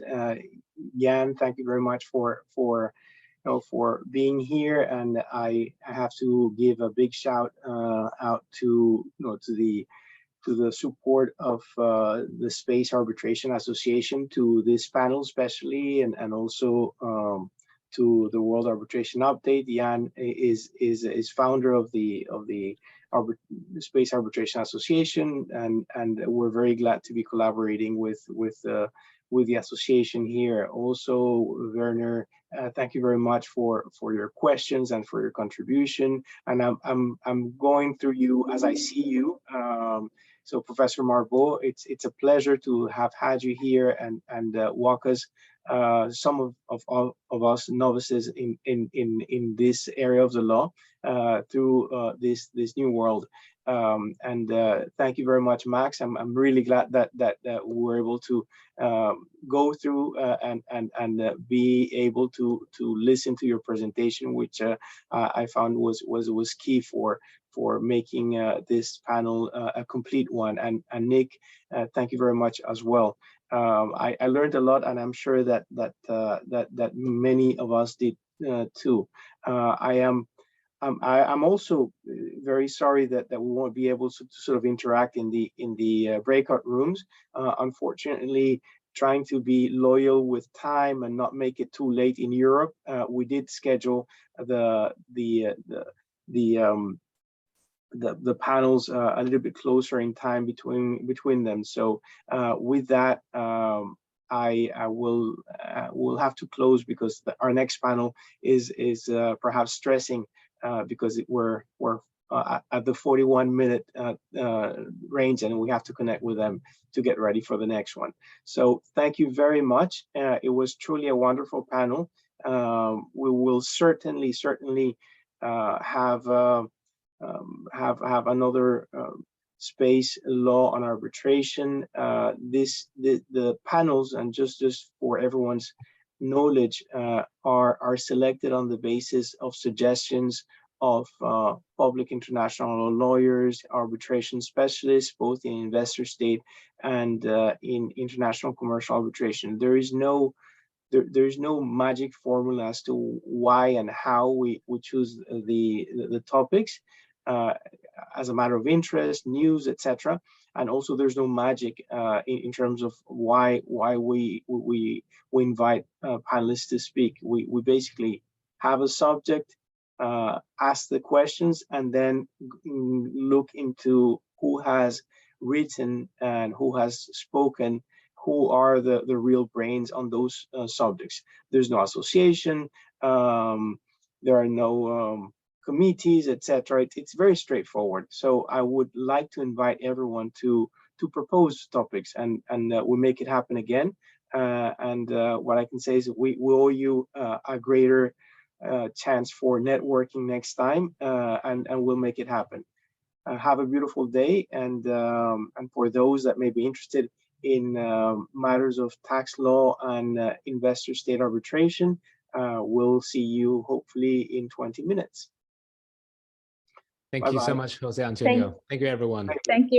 Jan, thank you very much for being here, and I have to give a big shout out to the support of the Space Arbitration Association, to this panel especially, and also to the World Arbitration Update. Jan is founder of the Space Arbitration Association, and we're very glad to be collaborating with the association here. Also, Werner, thank you very much for your questions and for your contribution. And I'm going through you as I see you. So Professor Marbeau, it's a pleasure to have had you here and walk us, some of us novices in this area of the law, through this new world. And thank you very much, Max. I'm really glad that we're able to go through and be able to listen to your presentation, which I found was key for making this panel a complete one. And Nick, thank you very much as well. I learned a lot, and I'm sure that many of us did too. I'm also very sorry that we won't be able to sort of interact in the breakout rooms. Unfortunately, trying to be loyal with time and not make it too late in Europe, we did schedule the panels a little bit closer in time between them. So with that, I will have to close because our next panel is perhaps stressing because we're at the 41-minute range, and we have to connect with them to get ready for the next one. So thank you very much. It was truly a wonderful panel. We will certainly have another space, law and arbitration. The panels, and just for everyone's knowledge, are selected on the basis of suggestions of public international lawyers, arbitration specialists, both in investor state and in international commercial arbitration. There is no magic formula as to why and how we choose the topics. As a matter of interest, news, etc. And also, there's no magic in terms of why we invite panelists to speak. We basically have a subject, ask the questions, and then look into who has written and who has spoken, who are the real brains on those subjects. There's no association, there are no committees, etc. It's very straightforward. So I would like to invite everyone to propose topics, and we'll make it happen again. What I can say is that we owe you a greater chance for networking next time, and we'll make it happen. Have a beautiful day, and for those that may be interested in matters of tax law and investor state arbitration, we'll see you hopefully in 20 minutes. Thank you so much, Jose Antonio. Thank you, everyone. Thank you.